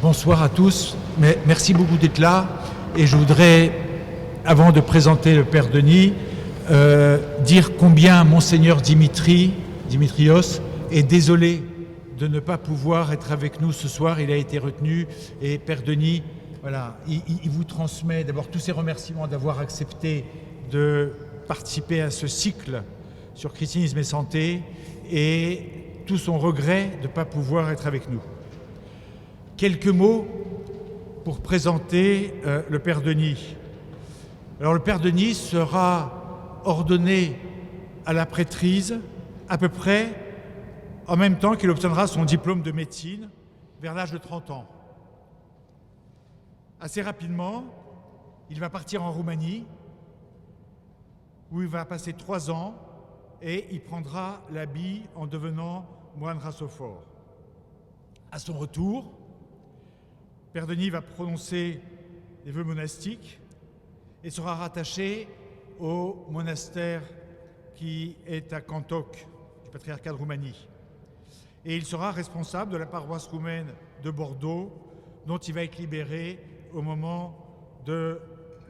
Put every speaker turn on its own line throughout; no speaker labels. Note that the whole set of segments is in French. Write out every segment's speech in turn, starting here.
Bonsoir à tous. Merci beaucoup d'être là. Et je voudrais, avant de présenter le Père Denis, dire combien Monseigneur Dimitrios est désolé de ne pas pouvoir être avec nous ce soir. Il a été retenu. Et Père Denis, voilà, il vous transmet d'abord tous ses remerciements d'avoir accepté de participer à ce cycle sur christianisme et santé et tout son regret de ne pas pouvoir être avec nous. Quelques mots pour présenter le Père Denis. Alors le Père Denis sera ordonné à la prêtrise à peu près en même temps qu'il obtiendra son diplôme de médecine, vers l'âge de 30 ans. Assez rapidement, il va partir en Roumanie, où il va passer 3 ans, et il prendra l'habit en devenant moine rassophore. À son retour, Père Denis va prononcer les vœux monastiques et sera rattaché au monastère qui est à Cantocque, du patriarcat de Roumanie. Et il sera responsable de la paroisse roumaine de Bordeaux, dont il va être libéré au moment de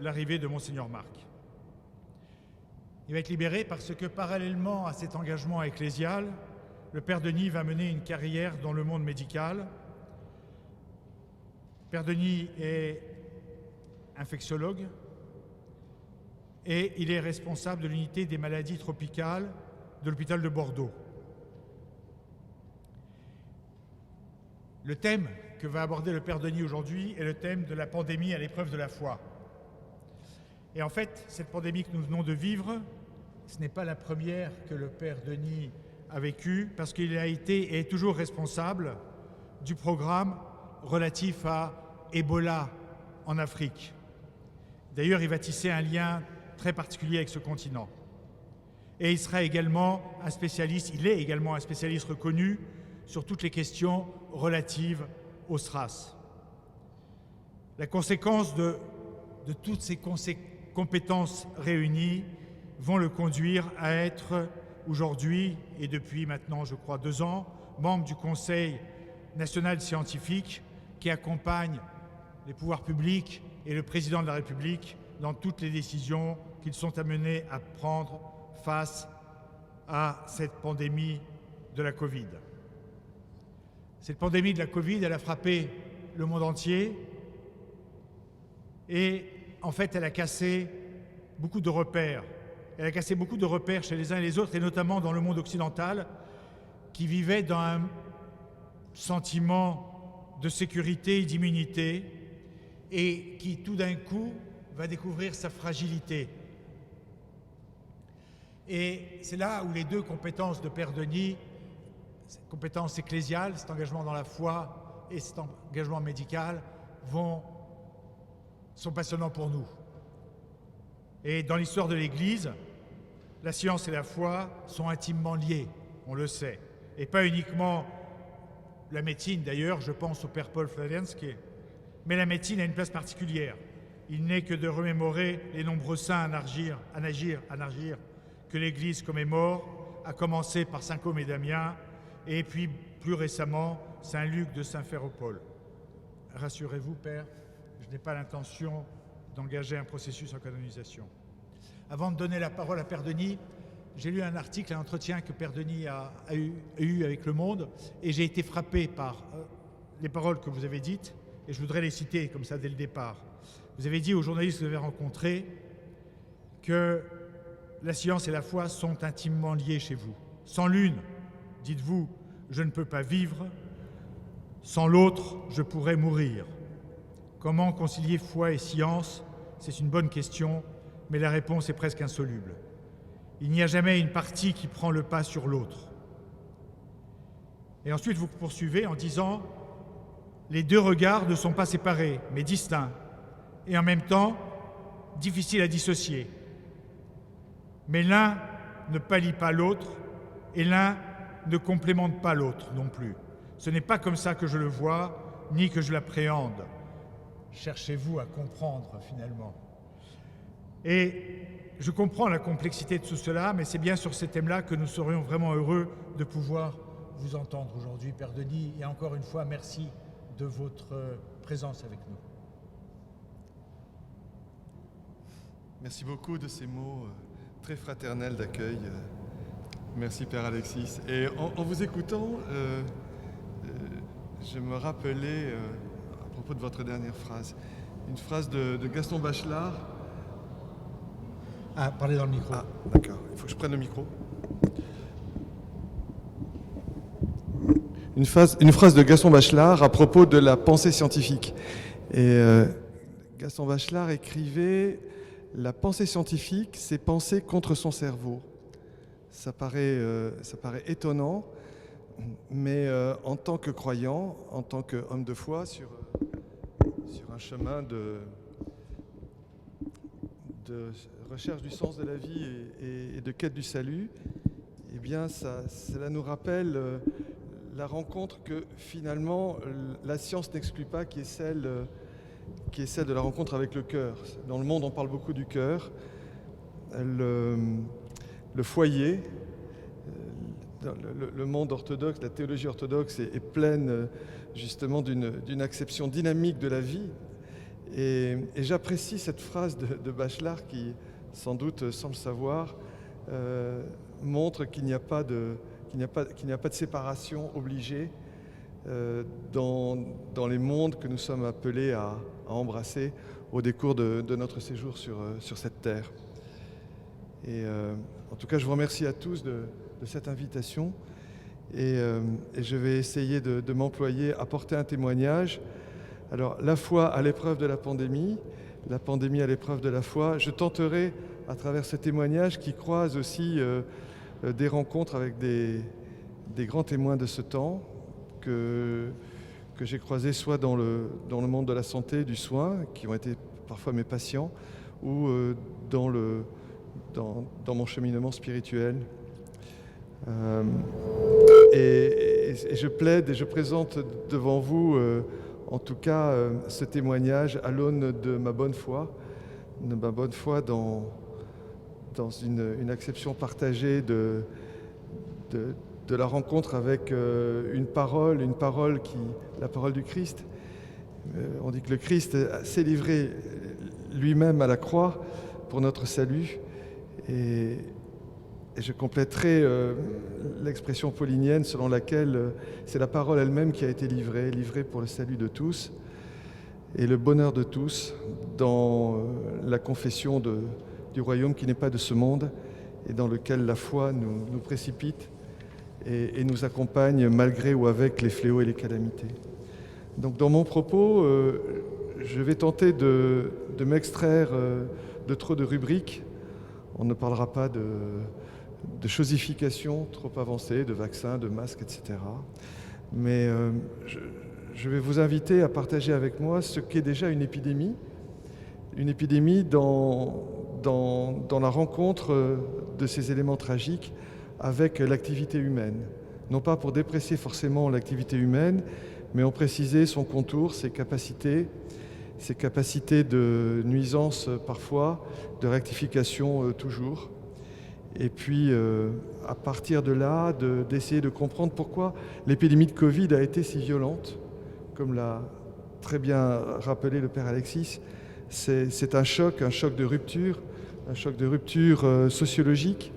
l'arrivée de Monseigneur Marc. Il va être libéré parce que, parallèlement à cet engagement ecclésial, le Père Denis va mener une carrière dans le monde médical. Père Denis est infectiologue et il est responsable de l'unité des maladies tropicales de l'hôpital de Bordeaux. Le thème que va aborder le Père Denis aujourd'hui est le thème de la pandémie à l'épreuve de la foi. Et en fait, cette pandémie que nous venons de vivre, ce n'est pas la première que le Père Denis a vécue, parce qu'il a été et est toujours responsable du programme relatif à Ebola en Afrique. D'ailleurs, il va tisser un lien très particulier avec ce continent. Et il est également un spécialiste reconnu sur toutes les questions relatives au SRAS. La conséquence de toutes ces compétences réunies vont le conduire à être aujourd'hui, et depuis maintenant, je crois, 2 ans, membre du Conseil national scientifique qui accompagne les pouvoirs publics et le président de la République dans toutes les décisions qu'ils sont amenés à prendre face à cette pandémie de la Covid. Cette pandémie de la Covid, elle a frappé le monde entier et en fait, elle a cassé beaucoup de repères. Elle a cassé beaucoup de repères chez les uns et les autres, et notamment dans le monde occidental, qui vivait dans un sentiment de sécurité et d'immunité, et qui tout d'un coup va découvrir sa fragilité. Et c'est là où les 2 compétences de Père Denis, cette compétence ecclésiale, cet engagement dans la foi et cet engagement médical, sont passionnants pour nous. Et dans l'histoire de l'Église, la science et la foi sont intimement liées, on le sait. Et pas uniquement la médecine, d'ailleurs, je pense au Père Paul Flavianski, mais la médecine a une place particulière. Il n'est que de remémorer les nombreux saints à Nargir que l'Église commémore, à commencer par Saint Côme et Damien, et puis plus récemment Saint Luc de Saint-Phéropole. Rassurez-vous, Père, je n'ai pas l'intention d'engager un processus en canonisation. Avant de donner la parole à Père Denis, j'ai lu un article, un entretien que Père Denis a eu avec Le Monde, et j'ai été frappé par les paroles que vous avez dites, et je voudrais les citer comme ça dès le départ. Vous avez dit aux journalistes que vous avez rencontrés que la science et la foi sont intimement liées chez vous. Sans l'une, dites-vous, je ne peux pas vivre. Sans l'autre, je pourrais mourir. Comment concilier foi et science? C'est une bonne question, mais la réponse est presque insoluble. Il n'y a jamais une partie qui prend le pas sur l'autre. Et ensuite, vous poursuivez en disant « Les 2 regards ne sont pas séparés, mais distincts, et en même temps, difficiles à dissocier. Mais l'un ne pallie pas l'autre, et l'un ne complémente pas l'autre non plus. Ce n'est pas comme ça que je le vois, ni que je l'appréhende. » Cherchez-vous à comprendre, finalement. Et je comprends la complexité de tout cela, mais c'est bien sur ces thèmes-là que nous serions vraiment heureux de pouvoir vous entendre aujourd'hui, Père Denis. Et encore une fois, merci de votre présence avec nous.
Merci beaucoup de ces mots très fraternels d'accueil. Merci Père Alexis. Et en vous écoutant, je me rappelais, à propos de votre dernière phrase, une phrase de Gaston Bachelard.
Ah, parlez dans le micro.
Ah, d'accord, il faut que je prenne le micro. Une phrase de Gaston Bachelard à propos de la pensée scientifique. Et Gaston Bachelard écrivait « La pensée scientifique, c'est penser contre son cerveau ». Ça paraît étonnant, mais en tant que croyant, en tant qu'homme de foi, sur un chemin de recherche du sens de la vie et de quête du salut, eh bien, cela nous rappelle la rencontre que finalement la science n'exclut pas, qui est celle de la rencontre avec le cœur. Dans le monde, on parle beaucoup du cœur. Le foyer, le monde orthodoxe, la théologie orthodoxe est pleine justement d'une acception dynamique de la vie. Et j'apprécie cette phrase de Bachelard qui, sans doute, sans le savoir, montre qu'il n'y a pas de séparation obligée dans les mondes que nous sommes appelés à embrasser au décours de notre séjour sur cette terre. Et en tout cas, je vous remercie à tous de cette invitation et je vais essayer de m'employer à porter un témoignage. Alors, la foi à l'épreuve de la pandémie à l'épreuve de la foi. Je tenterai, à travers ce témoignage qui croise aussi des rencontres avec des grands témoins de ce temps que j'ai croisés soit dans le monde de la santé, du soin, qui ont été parfois mes patients, ou dans mon cheminement spirituel. Et je plaide et je présente devant vous, en tout cas, ce témoignage à l'aune de ma bonne foi dans une acception partagée de la rencontre avec une parole la parole du Christ. On dit que le Christ s'est livré lui-même à la croix pour notre salut. Et je compléterai l'expression paulinienne selon laquelle c'est la parole elle-même qui a été livrée pour le salut de tous et le bonheur de tous dans la confession du royaume qui n'est pas de ce monde et dans lequel la foi nous précipite et nous accompagne malgré ou avec les fléaux et les calamités. Donc dans mon propos, je vais tenter de m'extraire de trop de rubriques. On ne parlera pas de chosification trop avancée, de vaccins, de masques, etc. Mais je vais vous inviter à partager avec moi ce qu'est déjà une épidémie dans la rencontre de ces éléments tragiques avec l'activité humaine. Non pas pour déprécier forcément l'activité humaine, mais en préciser son contour, ses capacités de nuisance parfois, de rectification toujours. Et puis, à partir de là, d'essayer de comprendre pourquoi l'épidémie de Covid a été si violente. Comme l'a très bien rappelé le Père Alexis, c'est un choc de rupture, sociologique.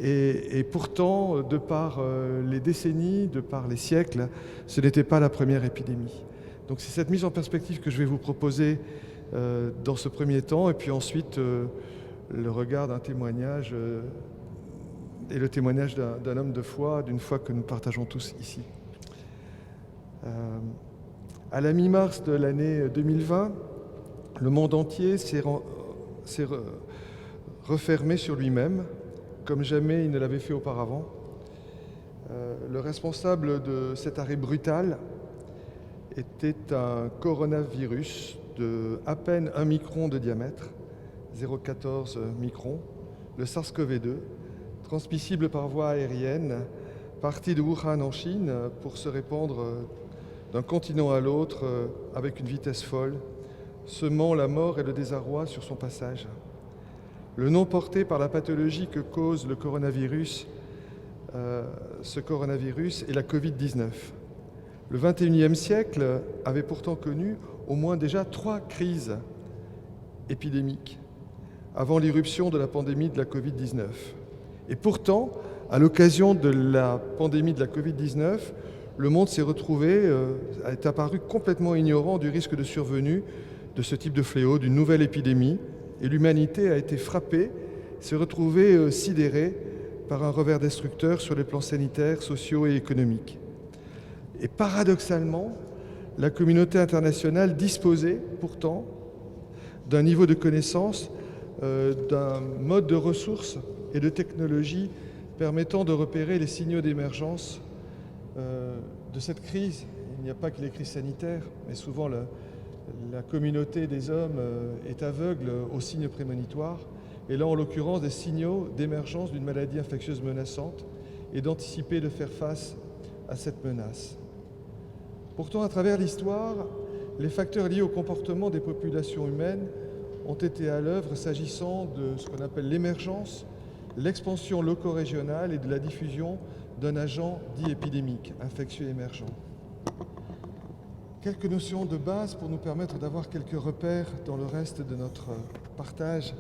Et pourtant, de par les décennies, de par les siècles, ce n'était pas la première épidémie. Donc c'est cette mise en perspective que je vais vous proposer dans ce premier temps, et puis ensuite le regard d'un témoignage et le témoignage d'un homme de foi, d'une foi que nous partageons tous ici. À la mi-mars de l'année 2020, le monde entier s'est refermé sur lui-même, comme jamais il ne l'avait fait auparavant. Le responsable de cet arrêt brutal était un coronavirus de à peine 1 micron de diamètre, 0,14 microns, le SARS-CoV-2, transmissible par voie aérienne, parti de Wuhan en Chine pour se répandre d'un continent à l'autre avec une vitesse folle, semant la mort et le désarroi sur son passage. Le nom porté par la pathologie que cause le coronavirus, ce coronavirus est la Covid-19. Le XXIe siècle avait pourtant connu au moins déjà 3 crises épidémiques avant l'irruption de la pandémie de la Covid-19. Et pourtant, à l'occasion de la pandémie de la Covid-19, le monde s'est retrouvé, est apparu complètement ignorant du risque de survenue de ce type de fléau, d'une nouvelle épidémie, et l'humanité a été frappée, s'est retrouvée sidérée par un revers destructeur sur les plans sanitaires, sociaux et économiques. Et paradoxalement, la communauté internationale disposait pourtant d'un niveau de connaissance, d'un mode de ressources et de technologie permettant de repérer les signaux d'émergence de cette crise. Il n'y a pas que les crises sanitaires, mais souvent la communauté des hommes est aveugle aux signes prémonitoires. Et là, en l'occurrence, des signaux d'émergence d'une maladie infectieuse menaçante et d'anticiper, de faire face à cette menace. Pourtant, à travers l'histoire, les facteurs liés au comportement des populations humaines ont été à l'œuvre s'agissant de ce qu'on appelle l'émergence, l'expansion loco-régionale et de la diffusion d'un agent dit épidémique, infectieux émergent. Quelques notions de base pour nous permettre d'avoir quelques repères dans le reste de notre partage.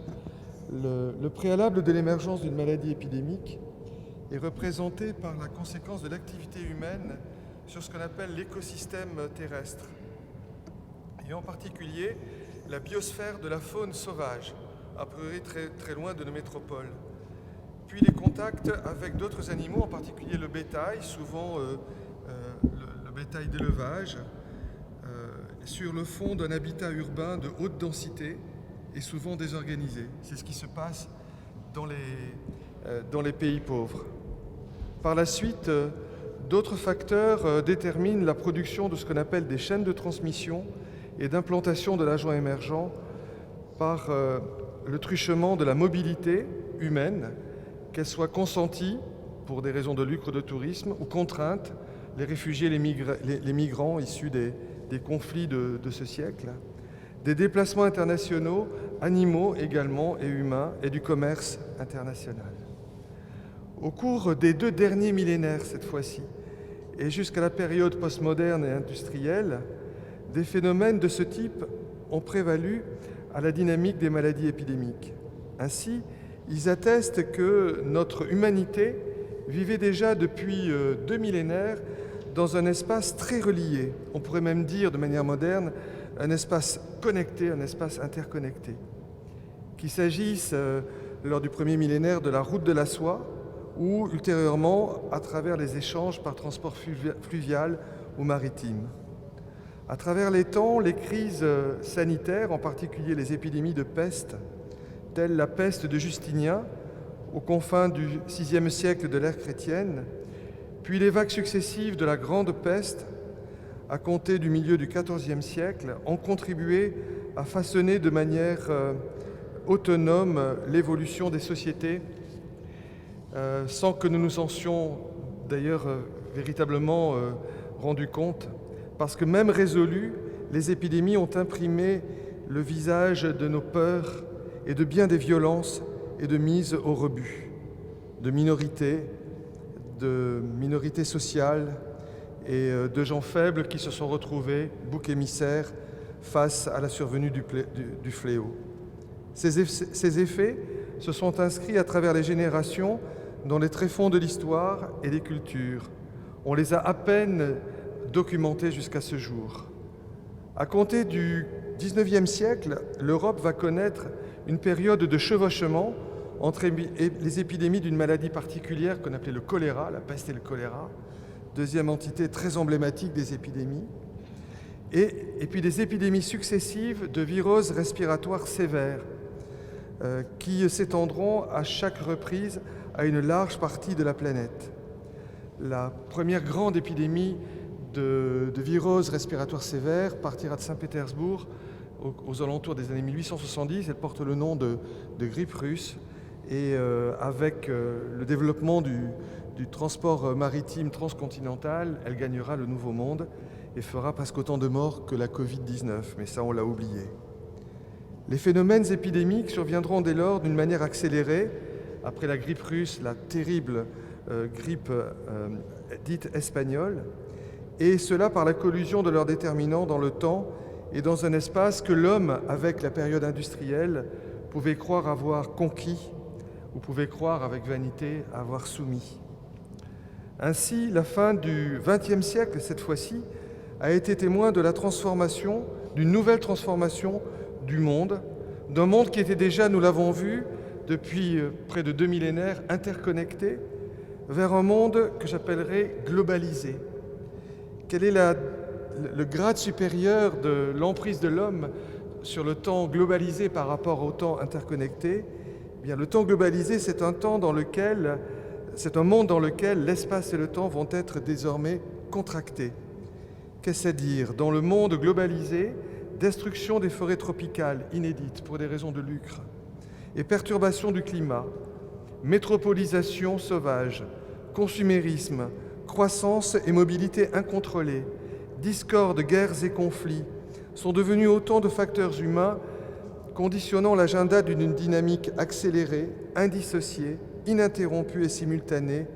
Le préalable de l'émergence d'une maladie épidémique est représenté par la conséquence de l'activité humaine sur ce qu'on appelle l'écosystème terrestre, et en particulier la biosphère de la faune sauvage, a priori très loin de nos métropoles. Puis les contacts avec d'autres animaux, en particulier le bétail, souvent le bétail d'élevage, sur le fond d'un habitat urbain de haute densité et souvent désorganisé. C'est ce qui se passe dans les pays pauvres. Par la suite, d'autres facteurs déterminent la production de ce qu'on appelle des chaînes de transmission et d'implantation de l'agent émergent par le truchement de la mobilité humaine, qu'elle soit consentie pour des raisons de lucre de tourisme ou contrainte, les réfugiés, les migrants issus des conflits de ce siècle, des déplacements internationaux, animaux également et humains, et du commerce international. Au cours des 2 derniers millénaires, cette fois-ci, et jusqu'à la période postmoderne et industrielle, des phénomènes de ce type ont prévalu à la dynamique des maladies épidémiques. Ainsi, ils attestent que notre humanité vivait déjà depuis 2 millénaires dans un espace très relié, on pourrait même dire de manière moderne, un espace connecté, un espace interconnecté. Qu'il s'agisse lors du premier millénaire de la route de la soie ou ultérieurement à travers les échanges par transport fluvial ou maritime. À travers les temps, les crises sanitaires, en particulier les épidémies de peste, telle la peste de Justinien, aux confins du VIe siècle de l'ère chrétienne, puis les vagues successives de la Grande Peste, à compter du milieu du XIVe siècle, ont contribué à façonner de manière autonome l'évolution des sociétés, sans que nous nous en soyons d'ailleurs véritablement rendus compte, parce que même résolues, les épidémies ont imprimé le visage de nos peurs et de bien des violences et de mise au rebut, de minorités sociales et de gens faibles qui se sont retrouvés, boucs émissaires, face à la survenue du fléau. Ces effets se sont inscrits à travers les générations dans les tréfonds de l'histoire et des cultures. On les a à peine documentés jusqu'à ce jour. À compter du XIXe siècle, l'Europe va connaître une période de chevauchement entre les épidémies d'une maladie particulière qu'on appelait le choléra, la peste et le choléra, deuxième entité très emblématique des épidémies, et puis des épidémies successives de viroses respiratoires sévères qui s'étendront à chaque reprise à une large partie de la planète. La première grande épidémie de viroses respiratoires sévères partira de Saint-Pétersbourg aux alentours des années 1870. Elle porte le nom de grippe russe et avec le développement du transport maritime transcontinental, elle gagnera le Nouveau Monde et fera presque autant de morts que la Covid-19, mais ça on l'a oublié. Les phénomènes épidémiques surviendront dès lors d'une manière accélérée, après la grippe russe, la terrible grippe dite espagnole, et cela par la collusion de leurs déterminants dans le temps et dans un espace que l'homme, avec la période industrielle, pouvait croire avoir conquis ou pouvait croire avec vanité avoir soumis. Ainsi, la fin du XXe siècle, cette fois-ci, a été témoin de la transformation, d'une nouvelle transformation du monde, d'un monde qui était déjà, nous l'avons vu, depuis près de 2 millénaires, interconnecté, vers un monde que j'appellerais globalisé. Quel est le grade supérieur de l'emprise de l'homme sur le temps globalisé par rapport au temps interconnecté? Eh bien, le temps globalisé, c'est un monde dans lequel l'espace et le temps vont être désormais contractés. Qu'est-ce à dire? Dans le monde globalisé, destruction des forêts tropicales inédites pour des raisons de lucre et perturbation du climat, métropolisation sauvage, consumérisme, croissance et mobilité incontrôlée, discorde, guerres et conflits sont devenus autant de facteurs humains conditionnant l'agenda d'une dynamique accélérée, indissociée, ininterrompue et simultanée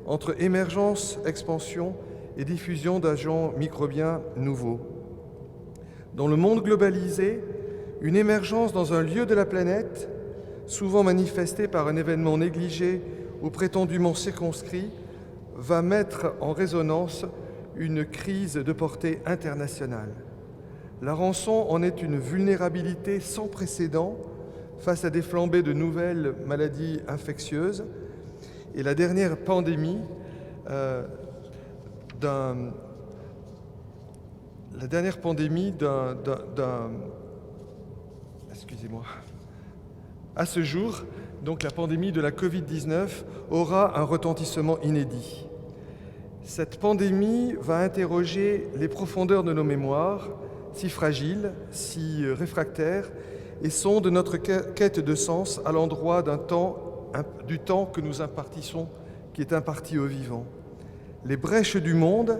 entre émergence, expansion et diffusion d'agents microbiens nouveaux. Dans le monde globalisé, une émergence dans un lieu de la planète, souvent manifestée par un événement négligé ou prétendument circonscrit, va mettre en résonance une crise de portée internationale. La rançon en est une vulnérabilité sans précédent face à des flambées de nouvelles maladies infectieuses et la dernière pandémie À ce jour, donc la pandémie de la Covid-19 aura un retentissement inédit. Cette pandémie va interroger les profondeurs de nos mémoires, si fragiles, si réfractaires, et sonde notre quête de sens à l'endroit du temps que nous impartissons, qui est imparti aux vivants. Les brèches du monde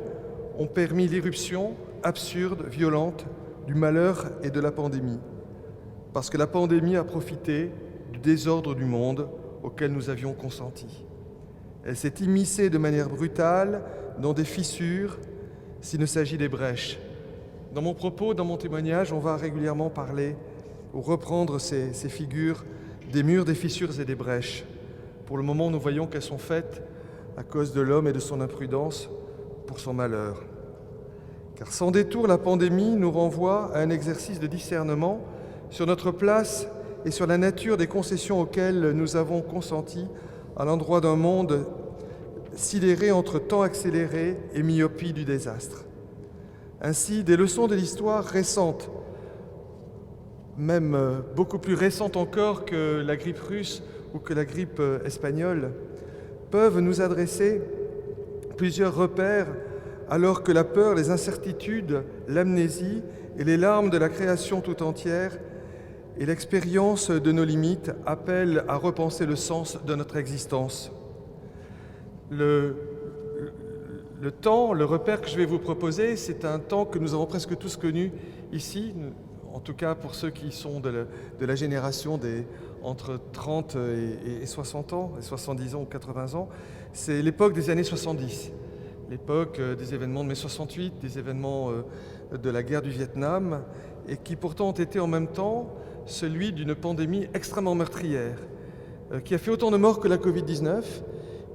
ont permis l'irruption absurde, violente, du malheur et de la pandémie, parce que la pandémie a profité du désordre du monde auquel nous avions consenti. Elle s'est immiscée de manière brutale dans des fissures s'il ne s'agit des brèches. Dans mon propos, dans mon témoignage, on va régulièrement parler ou reprendre ces figures des murs, des fissures et des brèches. Pour le moment, nous voyons qu'elles sont faites à cause de l'homme et de son imprudence pour son malheur. Car sans détour, la pandémie nous renvoie à un exercice de discernement sur notre place et sur la nature des concessions auxquelles nous avons consenti à l'endroit d'un monde sidéré entre temps accéléré et myopie du désastre. Ainsi, des leçons de l'histoire récente, même beaucoup plus récentes encore que la grippe russe ou que la grippe espagnole, peuvent nous adresser plusieurs repères alors que la peur, les incertitudes, l'amnésie et les larmes de la création tout entière et l'expérience de nos limites appellent à repenser le sens de notre existence. Le temps, le repère que je vais vous proposer, c'est un temps que nous avons presque tous connu ici, en tout cas pour ceux qui sont de la génération entre 30 et 60 ans, et 70 ans ou 80 ans. C'est l'époque des années 70, l'époque des événements de mai 68, des événements de la guerre du Vietnam, et qui pourtant ont été en même temps celui d'une pandémie extrêmement meurtrière, qui a fait autant de morts que la Covid-19,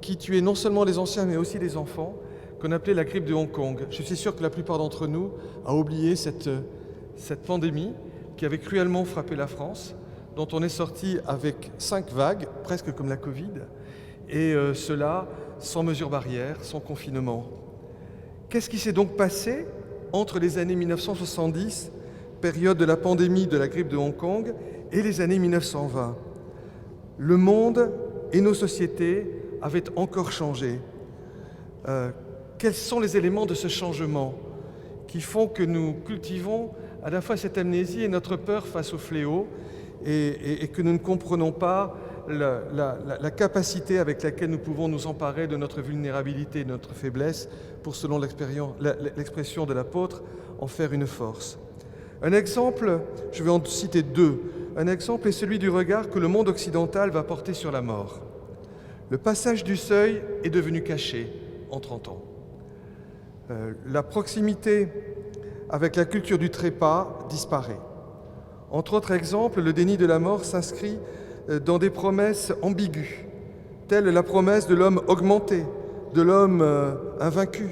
qui tuait non seulement les anciens mais aussi les enfants, qu'on appelait la grippe de Hong Kong. Je suis sûr que la plupart d'entre nous a oublié cette pandémie qui avait cruellement frappé la France, dont on est sorti avec 5 vagues, presque comme la Covid, et cela sans mesures barrières, sans confinement. Qu'est-ce qui s'est donc passé entre les années 1970, période de la pandémie de la grippe de Hong Kong, et les années 1920? Le monde et nos sociétés avaient encore changé. Quels sont les éléments de ce changement qui font que nous cultivons à la fois cette amnésie et notre peur face au fléau et que nous ne comprenons pas la capacité avec laquelle nous pouvons nous emparer de notre vulnérabilité et de notre faiblesse pour, selon l'expression de l'apôtre, en faire une force. Un exemple, je vais en citer 2. Un exemple est celui du regard que le monde occidental va porter sur la mort. Le passage du seuil est devenu caché en 30 ans. La proximité avec la culture du trépas disparaît. Entre autres exemples, le déni de la mort s'inscrit dans des promesses ambiguës, telle la promesse de l'homme augmenté, de l'homme invaincu,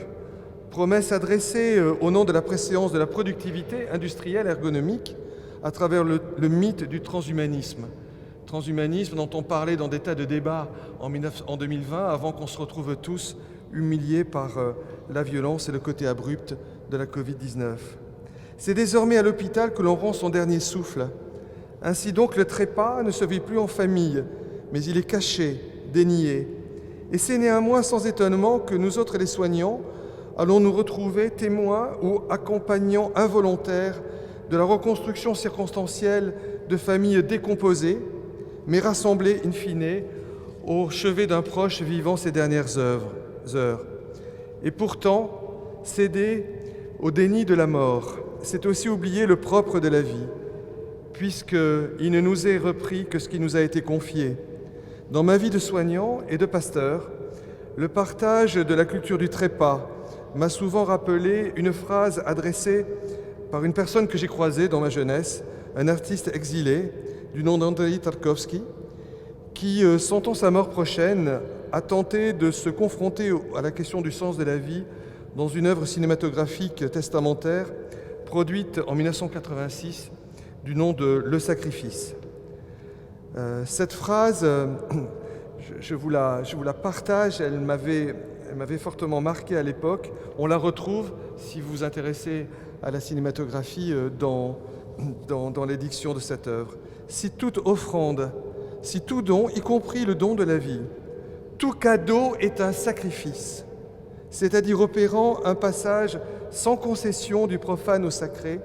promesse adressée au nom de la préséance de la productivité industrielle ergonomique à travers le mythe du transhumanisme. Transhumanisme dont on parlait dans des tas de débats en 2020 avant qu'on se retrouve tous humiliés par la violence et le côté abrupt de la Covid-19. C'est désormais à l'hôpital que l'on rend son dernier souffle. Ainsi donc, le trépas ne se vit plus en famille, mais il est caché, dénié. Et c'est néanmoins sans étonnement que nous autres, les soignants, allons nous retrouver témoins ou accompagnants involontaires de la reconstruction circonstancielle de familles décomposées, mais rassemblées in fine au chevet d'un proche vivant ses dernières heures. Et pourtant, céder au déni de la mort, c'est aussi oublier le propre de la vie, puisqu'il ne nous est repris que ce qui nous a été confié. Dans ma vie de soignant et de pasteur, le partage de la culture du trépas m'a souvent rappelé une phrase adressée par une personne que j'ai croisée dans ma jeunesse, un artiste exilé du nom d'Andrei Tarkovsky, qui, sentant sa mort prochaine, a tenté de se confronter à la question du sens de la vie dans une œuvre cinématographique testamentaire produite en 1986 du nom de Le Sacrifice. Cette phrase, je vous la partage, elle m'avait fortement marqué à l'époque. On la retrouve, si vous vous intéressez à la cinématographie, dans l'édiction de cette œuvre. Si toute offrande, si tout don, y compris le don de la vie, tout cadeau est un sacrifice, c'est-à-dire opérant un passage sans concession du profane au sacré,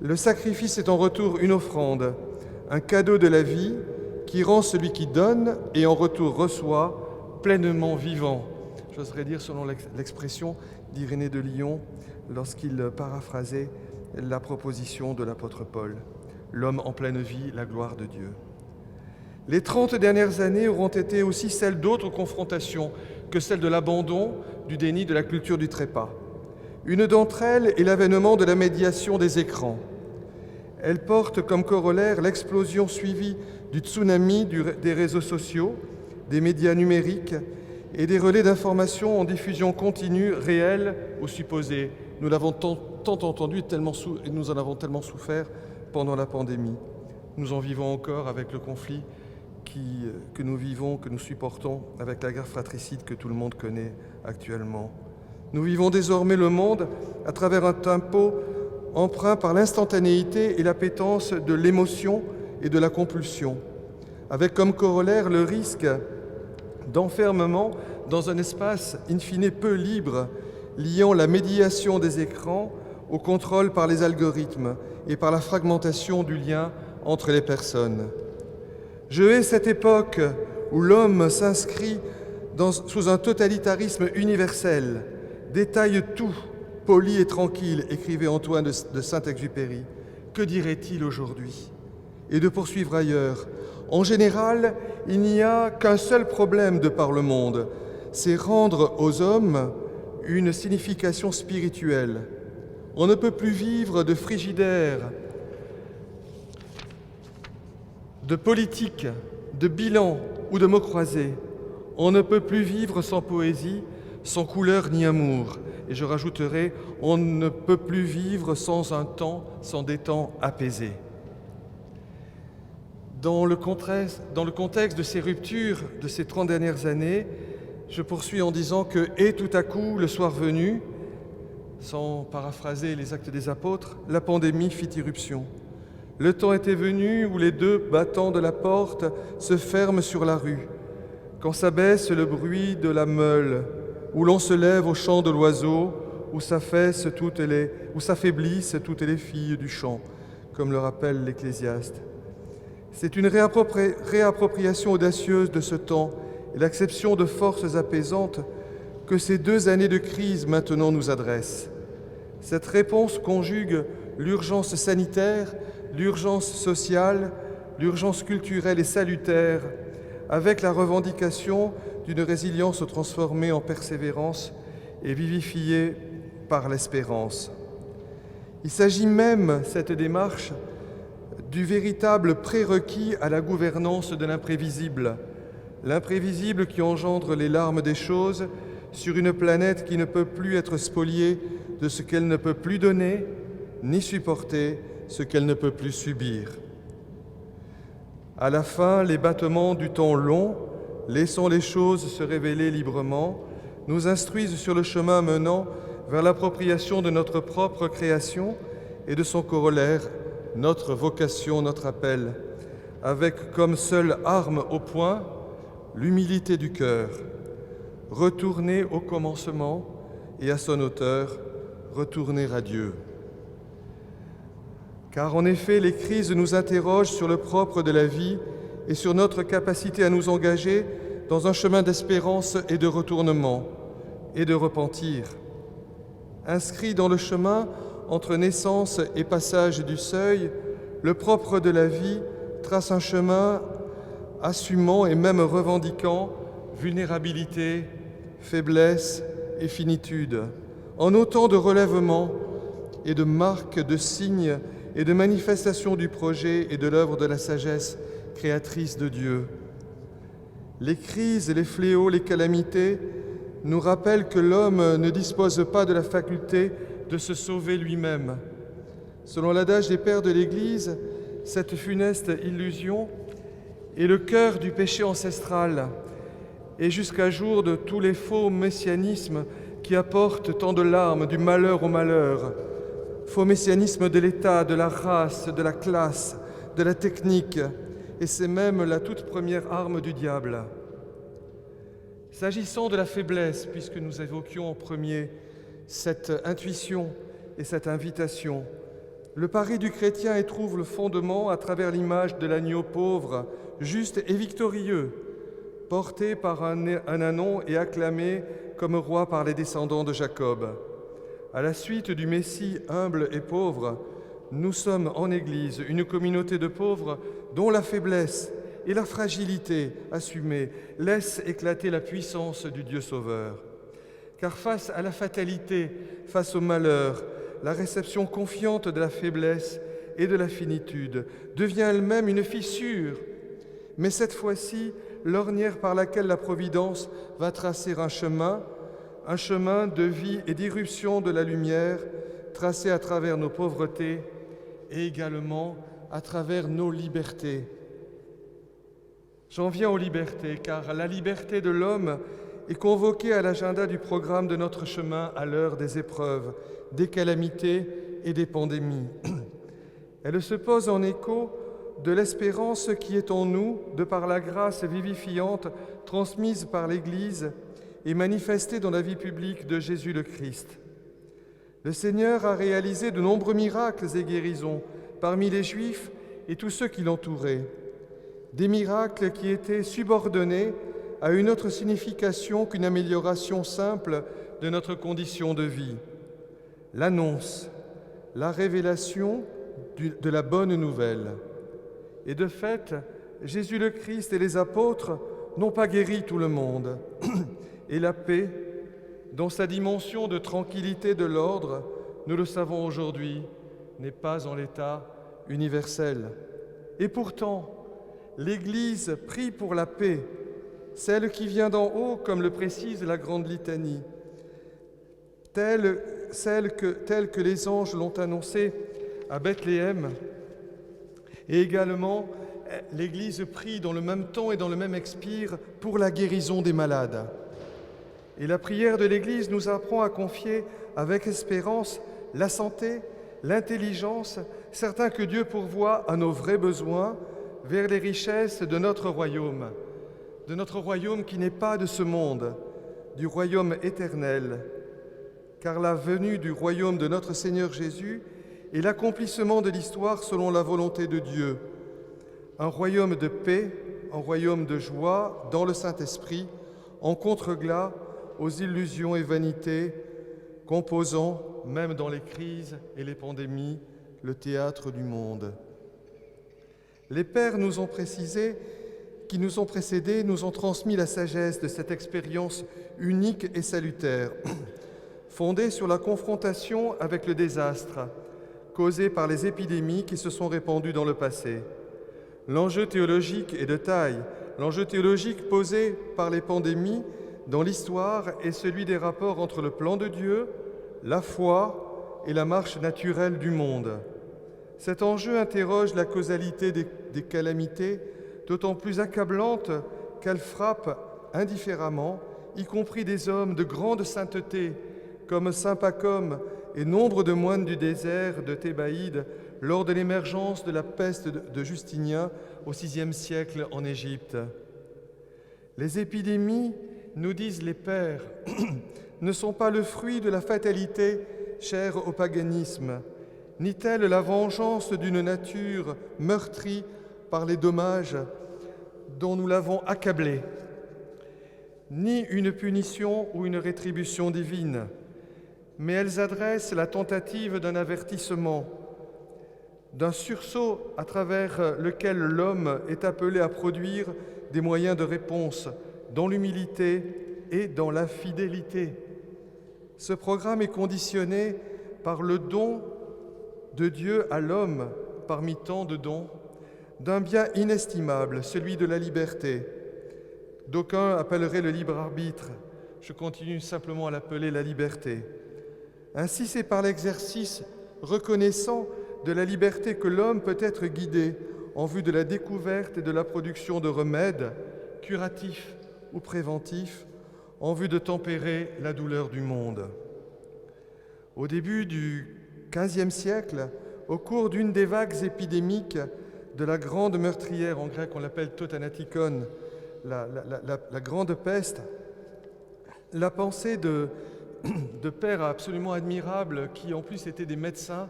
le sacrifice est en retour une offrande, un cadeau de la vie qui rend celui qui donne et en retour reçoit pleinement vivant. J'oserais dire selon l'expression d'Irénée de Lyon lorsqu'il paraphrasait la proposition de l'apôtre Paul. L'homme en pleine vie, la gloire de Dieu. Les 30 dernières années auront été aussi celles d'autres confrontations que celle de l'abandon, du déni de la culture du trépas. Une d'entre elles est l'avènement de la médiation des écrans. Elle porte comme corollaire l'explosion suivie du tsunami des réseaux sociaux, des médias numériques et des relais d'information en diffusion continue, réelle ou supposée. Nous l'avons tant entendu et nous en avons tellement souffert pendant la pandémie. Nous en vivons encore avec le conflit que nous vivons, que nous supportons, avec la guerre fratricide que tout le monde connaît actuellement. Nous vivons désormais le monde à travers un tempo empreint par l'instantanéité et l'appétence de l'émotion et de la compulsion, avec comme corollaire le risque d'enfermement dans un espace in fine peu libre, liant la médiation des écrans au contrôle par les algorithmes et par la fragmentation du lien entre les personnes. Je hais cette époque où l'homme s'inscrit sous un totalitarisme universel, détaille tout, poli et tranquille, écrivait Antoine de Saint-Exupéry. Que dirait-il aujourd'hui? Et de poursuivre ailleurs. En général, il n'y a qu'un seul problème de par le monde, c'est rendre aux hommes une signification spirituelle. On ne peut plus vivre de frigidaire, de politique, de bilan ou de mots croisés. On ne peut plus vivre sans poésie, sans couleur ni amour. Et je rajouterai, on ne peut plus vivre sans un temps, sans des temps apaisés. Dans le contexte de ces ruptures de ces 30 dernières années, je poursuis en disant que, et tout à coup, le soir venu, sans paraphraser les Actes des Apôtres, la pandémie fit irruption. Le temps était venu où les deux battants de la porte se ferment sur la rue, quand s'abaisse le bruit de la meule, où l'on se lève au chant de l'oiseau, où s'affaiblissent toutes les filles du champ, comme le rappelle l'Ecclésiaste. C'est une réappropriation audacieuse de ce temps et l'acception de forces apaisantes que ces 2 années de crise maintenant nous adressent. Cette réponse conjugue l'urgence sanitaire, l'urgence sociale, l'urgence culturelle et salutaire, avec la revendication d'une résilience transformée en persévérance et vivifiée par l'espérance. Il s'agit même, cette démarche, du véritable prérequis à la gouvernance de l'imprévisible. L'imprévisible qui engendre les larmes des choses sur une planète qui ne peut plus être spoliée de ce qu'elle ne peut plus donner, ni supporter ce qu'elle ne peut plus subir. À la fin, les battements du temps long, laissant les choses se révéler librement, nous instruisent sur le chemin menant vers l'appropriation de notre propre création et de son corollaire, notre vocation, notre appel, avec comme seule arme au poing l'humilité du cœur, retourner au commencement et à son auteur, retourner à Dieu. Car en effet, les crises nous interrogent sur le propre de la vie et sur notre capacité à nous engager dans un chemin d'espérance et de retournement et de repentir. Inscrit dans le chemin entre naissance et passage du seuil, le propre de la vie trace un chemin assumant et même revendiquant vulnérabilité, faiblesse et finitude, en autant de relèvements et de marques, de signes et de manifestations du projet et de l'œuvre de la sagesse créatrice de Dieu. Les crises, les fléaux, les calamités nous rappellent que l'homme ne dispose pas de la faculté de se sauver lui-même. Selon l'adage des pères de l'Église, cette funeste illusion est le cœur du péché ancestral et jusqu'à jour de tous les faux messianismes qui apportent tant de larmes du malheur au malheur. Faux messianisme de l'État, de la race, de la classe, de la technique, et c'est même la toute première arme du diable. S'agissant de la faiblesse, puisque nous évoquions en premier cette intuition et cette invitation, le pari du chrétien y trouve le fondement à travers l'image de l'agneau pauvre, juste et victorieux, porté par un ânon et acclamé comme roi par les descendants de Jacob. À la suite du Messie humble et pauvre, nous sommes en Église une communauté de pauvres dont la faiblesse et la fragilité assumée laissent éclater la puissance du Dieu Sauveur. Car face à la fatalité, face au malheur, la réception confiante de la faiblesse et de la finitude devient elle-même une fissure, mais cette fois-ci, l'ornière par laquelle la Providence va tracer un chemin de vie et d'irruption de la lumière, tracé à travers nos pauvretés et également à travers nos libertés. J'en viens aux libertés, car la liberté de l'homme est convoquée à l'agenda du programme de notre chemin à l'heure des épreuves, des calamités et des pandémies. Elle se pose en écho de l'espérance qui est en nous, de par la grâce vivifiante transmise par l'Église et manifestée dans la vie publique de Jésus le Christ. Le Seigneur a réalisé de nombreux miracles et guérisons parmi les Juifs et tous ceux qui l'entouraient. Des miracles qui étaient subordonnés à une autre signification qu'une amélioration simple de notre condition de vie. L'annonce, la révélation de la bonne nouvelle. Et de fait, Jésus le Christ et les apôtres n'ont pas guéri tout le monde. Et la paix, dans sa dimension de tranquillité de l'ordre, nous le savons aujourd'hui, n'est pas en l'état universel. Et pourtant, l'Église prie pour la paix, celle qui vient d'en haut, comme le précise la Grande Litanie, telle que les anges l'ont annoncée à Bethléem. Et également, l'Église prie dans le même temps et dans le même expire pour la guérison des malades. Et la prière de l'Église nous apprend à confier avec espérance la santé, l'intelligence, certains que Dieu pourvoit à nos vrais besoins, vers les richesses de notre royaume qui n'est pas de ce monde, du royaume éternel. Car la venue du royaume de notre Seigneur Jésus est l'accomplissement de l'histoire selon la volonté de Dieu. Un royaume de paix, un royaume de joie dans le Saint-Esprit, en contre-glas aux illusions et vanités, composant, même dans les crises et les pandémies, le théâtre du monde. Les pères qui nous ont précédés, nous ont transmis la sagesse de cette expérience unique et salutaire. fondée sur la confrontation avec le désastre causé par les épidémies qui se sont répandues dans le passé. L'enjeu théologique est de taille. L'enjeu théologique posé par les pandémies dans l'histoire est celui des rapports entre le plan de Dieu, la foi et la marche naturelle du monde. Cet enjeu interroge la causalité des calamités, d'autant plus accablante qu'elles frappent indifféremment, y compris des hommes de grande sainteté, comme saint Pacôme et nombre de moines du désert de Thébaïde, lors de l'émergence de la peste de Justinien au VIe siècle en Égypte. Les épidémies, nous disent les pères, ne sont pas le fruit de la fatalité chère au paganisme, ni telle la vengeance d'une nature meurtrie par les dommages dont nous l'avons accablée, ni une punition ou une rétribution divine, mais elles adressent la tentative d'un avertissement, d'un sursaut à travers lequel l'homme est appelé à produire des moyens de réponse dans l'humilité et dans la fidélité. Ce programme est conditionné par le don de Dieu à l'homme, parmi tant de dons, d'un bien inestimable, celui de la liberté. D'aucuns appelleraient le libre arbitre. Je continue simplement à l'appeler la liberté. Ainsi, c'est par l'exercice reconnaissant de la liberté que l'homme peut être guidé en vue de la découverte et de la production de remèdes curatifs ou préventifs en vue de tempérer la douleur du monde. Au début du XVe siècle, au cours d'une des vagues épidémiques de la grande meurtrière, en grec on l'appelle Totanatikon, la grande peste, la pensée de pères absolument admirables qui en plus étaient des médecins,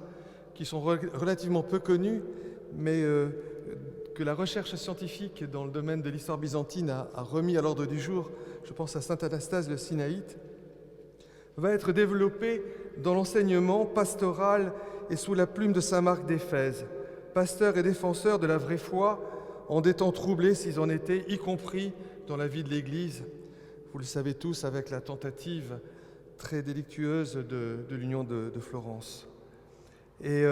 qui sont relativement peu connus, mais que la recherche scientifique dans le domaine de l'histoire byzantine a remis à l'ordre du jour, je pense à saint Anastase le Sinaïte, va être développée dans l'enseignement pastoral et sous la plume de saint Marc d'Éphèse, pasteur et défenseur de la vraie foi en des temps troublés s'ils en étaient, y compris dans la vie de l'Église. Vous le savez tous avec la tentative très délictueuse de l'union de Florence. Et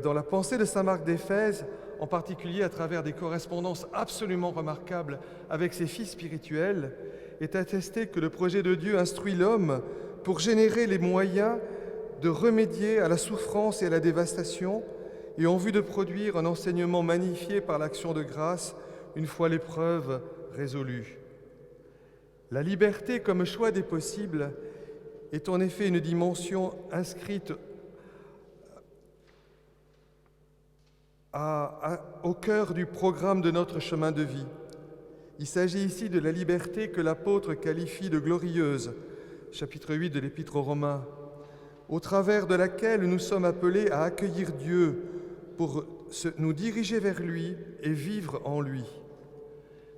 dans la pensée de saint Marc d'Éphèse, en particulier à travers des correspondances absolument remarquables avec ses fils spirituels, est attesté que le projet de Dieu instruit l'homme pour générer les moyens de remédier à la souffrance et à la dévastation et en vue de produire un enseignement magnifié par l'action de grâce une fois l'épreuve résolue. La liberté comme choix des possibles est en effet une dimension inscrite au cœur du programme de notre chemin de vie. Il s'agit ici de la liberté que l'apôtre qualifie de glorieuse, chapitre 8 de l'Épître aux Romains, au travers de laquelle nous sommes appelés à accueillir Dieu pour nous diriger vers lui et vivre en lui.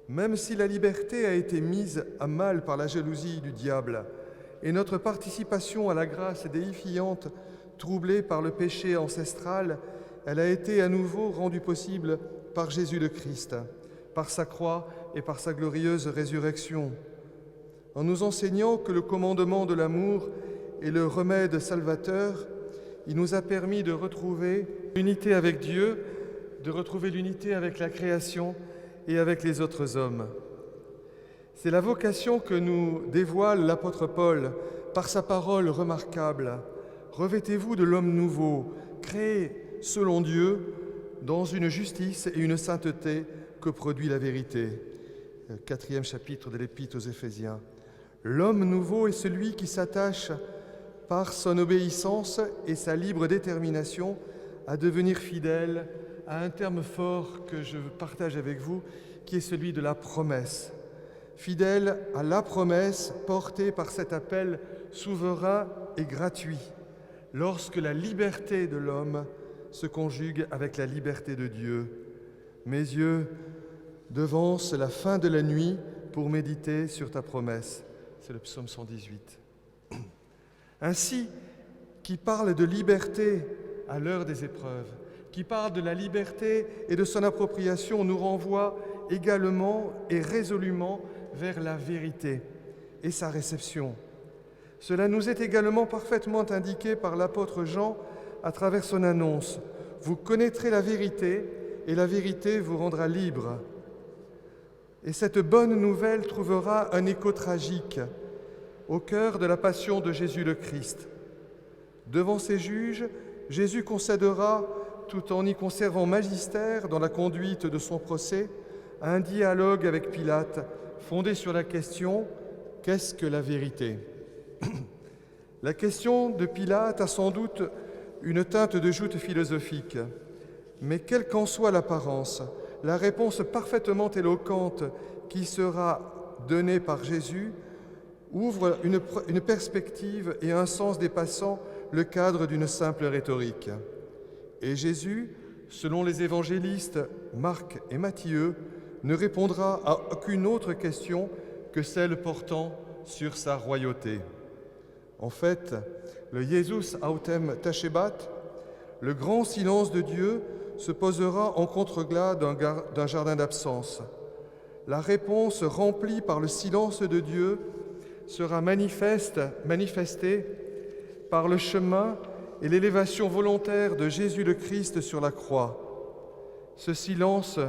Même si la liberté a été mise à mal par la jalousie du diable et notre participation à la grâce déifiante troublée par le péché ancestral, elle a été à nouveau rendue possible par Jésus le Christ, par sa croix et par sa glorieuse résurrection. En nous enseignant que le commandement de l'amour est le remède salvateur, il nous a permis de retrouver l'unité avec Dieu, de retrouver l'unité avec la création et avec les autres hommes. C'est la vocation que nous dévoile l'apôtre Paul par sa parole remarquable. Revêtez-vous de l'homme nouveau, créé selon Dieu, dans une justice et une sainteté que produit la vérité. 4e chapitre de l'Épître aux Éphésiens. L'homme nouveau est celui qui s'attache par son obéissance et sa libre détermination à devenir fidèle à un terme fort que je partage avec vous, qui est celui de la promesse. Fidèle à la promesse portée par cet appel souverain et gratuit, lorsque la liberté de l'homme se conjugue avec la liberté de Dieu. Mes yeux devancent la fin de la nuit pour méditer sur ta promesse. C'est le psaume 118. Ainsi, qui parle de liberté à l'heure des épreuves, qui parle de la liberté et de son appropriation, nous renvoie également et résolument vers la vérité et sa réception. Cela nous est également parfaitement indiqué par l'apôtre Jean à travers son annonce. Vous connaîtrez la vérité et la vérité vous rendra libre. Et cette bonne nouvelle trouvera un écho tragique au cœur de la passion de Jésus le Christ. Devant ses juges, Jésus concédera, tout en y conservant magistère dans la conduite de son procès, un dialogue avec Pilate fondé sur la question « Qu'est-ce que la vérité ?» La question de Pilate a sans doute une teinte de joute philosophique, mais quelle qu'en soit l'apparence, la réponse parfaitement éloquente qui sera donnée par Jésus ouvre une perspective et un sens dépassant le cadre d'une simple rhétorique. Et Jésus, selon les évangélistes Marc et Matthieu, ne répondra à aucune autre question que celle portant sur sa royauté. En fait, le Jesus autem tacebat, le grand silence de Dieu, se posera en contre-glas d'un jardin d'absence. La réponse remplie par le silence de Dieu sera manifestée par le chemin et l'élévation volontaire de Jésus le Christ sur la croix. Ce silence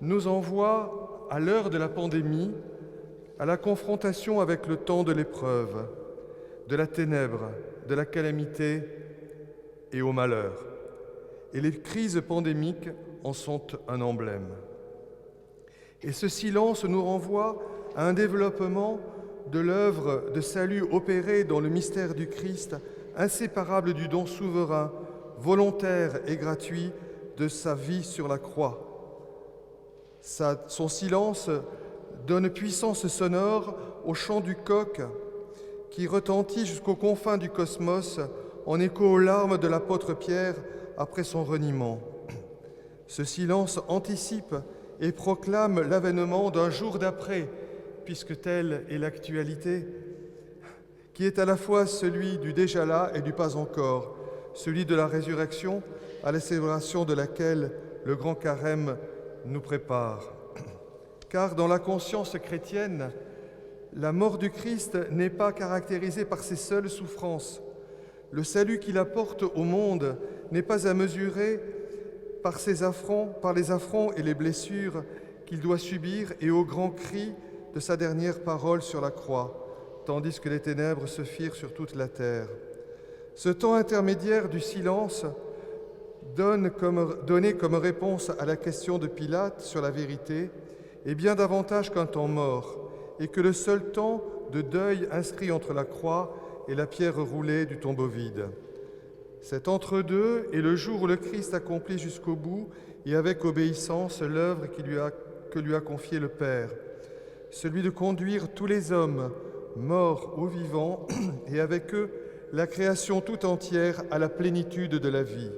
nous envoie, à l'heure de la pandémie, à la confrontation avec le temps de l'épreuve, de la ténèbre, de la calamité et au malheur. Et les crises pandémiques en sont un emblème. Et ce silence nous renvoie à un développement de l'œuvre de salut opérée dans le mystère du Christ, inséparable du don souverain, volontaire et gratuit de sa vie sur la croix. Son silence donne puissance sonore au chant du coq qui retentit jusqu'aux confins du cosmos en écho aux larmes de l'apôtre Pierre après son reniement. Ce silence anticipe et proclame l'avènement d'un jour d'après, puisque telle est l'actualité, qui est à la fois celui du déjà là et du pas encore, celui de la résurrection, à la célébration de laquelle le grand carême nous prépare. Car dans la conscience chrétienne, la mort du Christ n'est pas caractérisée par ses seules souffrances. Le salut qu'il apporte au monde n'est pas à mesurer par les affronts et les blessures qu'il doit subir et au grand cri de sa dernière parole sur la croix, tandis que les ténèbres se firent sur toute la terre. Ce temps intermédiaire du silence donné comme réponse à la question de Pilate sur la vérité est bien davantage qu'un temps mort, et que le seul temps de deuil inscrit entre la croix et la pierre roulée du tombeau vide. Cet entre-deux est le jour où le Christ accomplit jusqu'au bout et avec obéissance l'œuvre que lui a confiée le Père, celui de conduire tous les hommes, morts ou vivants, et avec eux la création tout entière à la plénitude de la vie.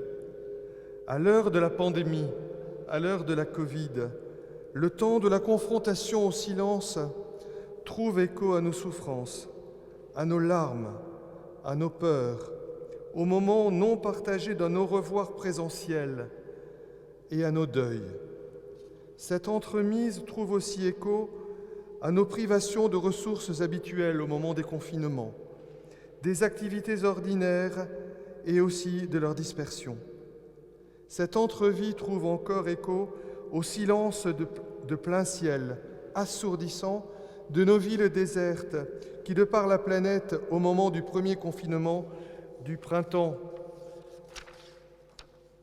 À l'heure de la pandémie, à l'heure de la Covid, le temps de la confrontation au silence trouve écho à nos souffrances, à nos larmes, à nos peurs, au moment non partagé d'un au revoir présentiel et à nos deuils. Cette entremise trouve aussi écho à nos privations de ressources habituelles au moment des confinements, des activités ordinaires et aussi de leur dispersion. Cette entrevie trouve encore écho au silence de plein ciel, assourdissant, de nos villes désertes qui, de par la planète, au moment du premier confinement du printemps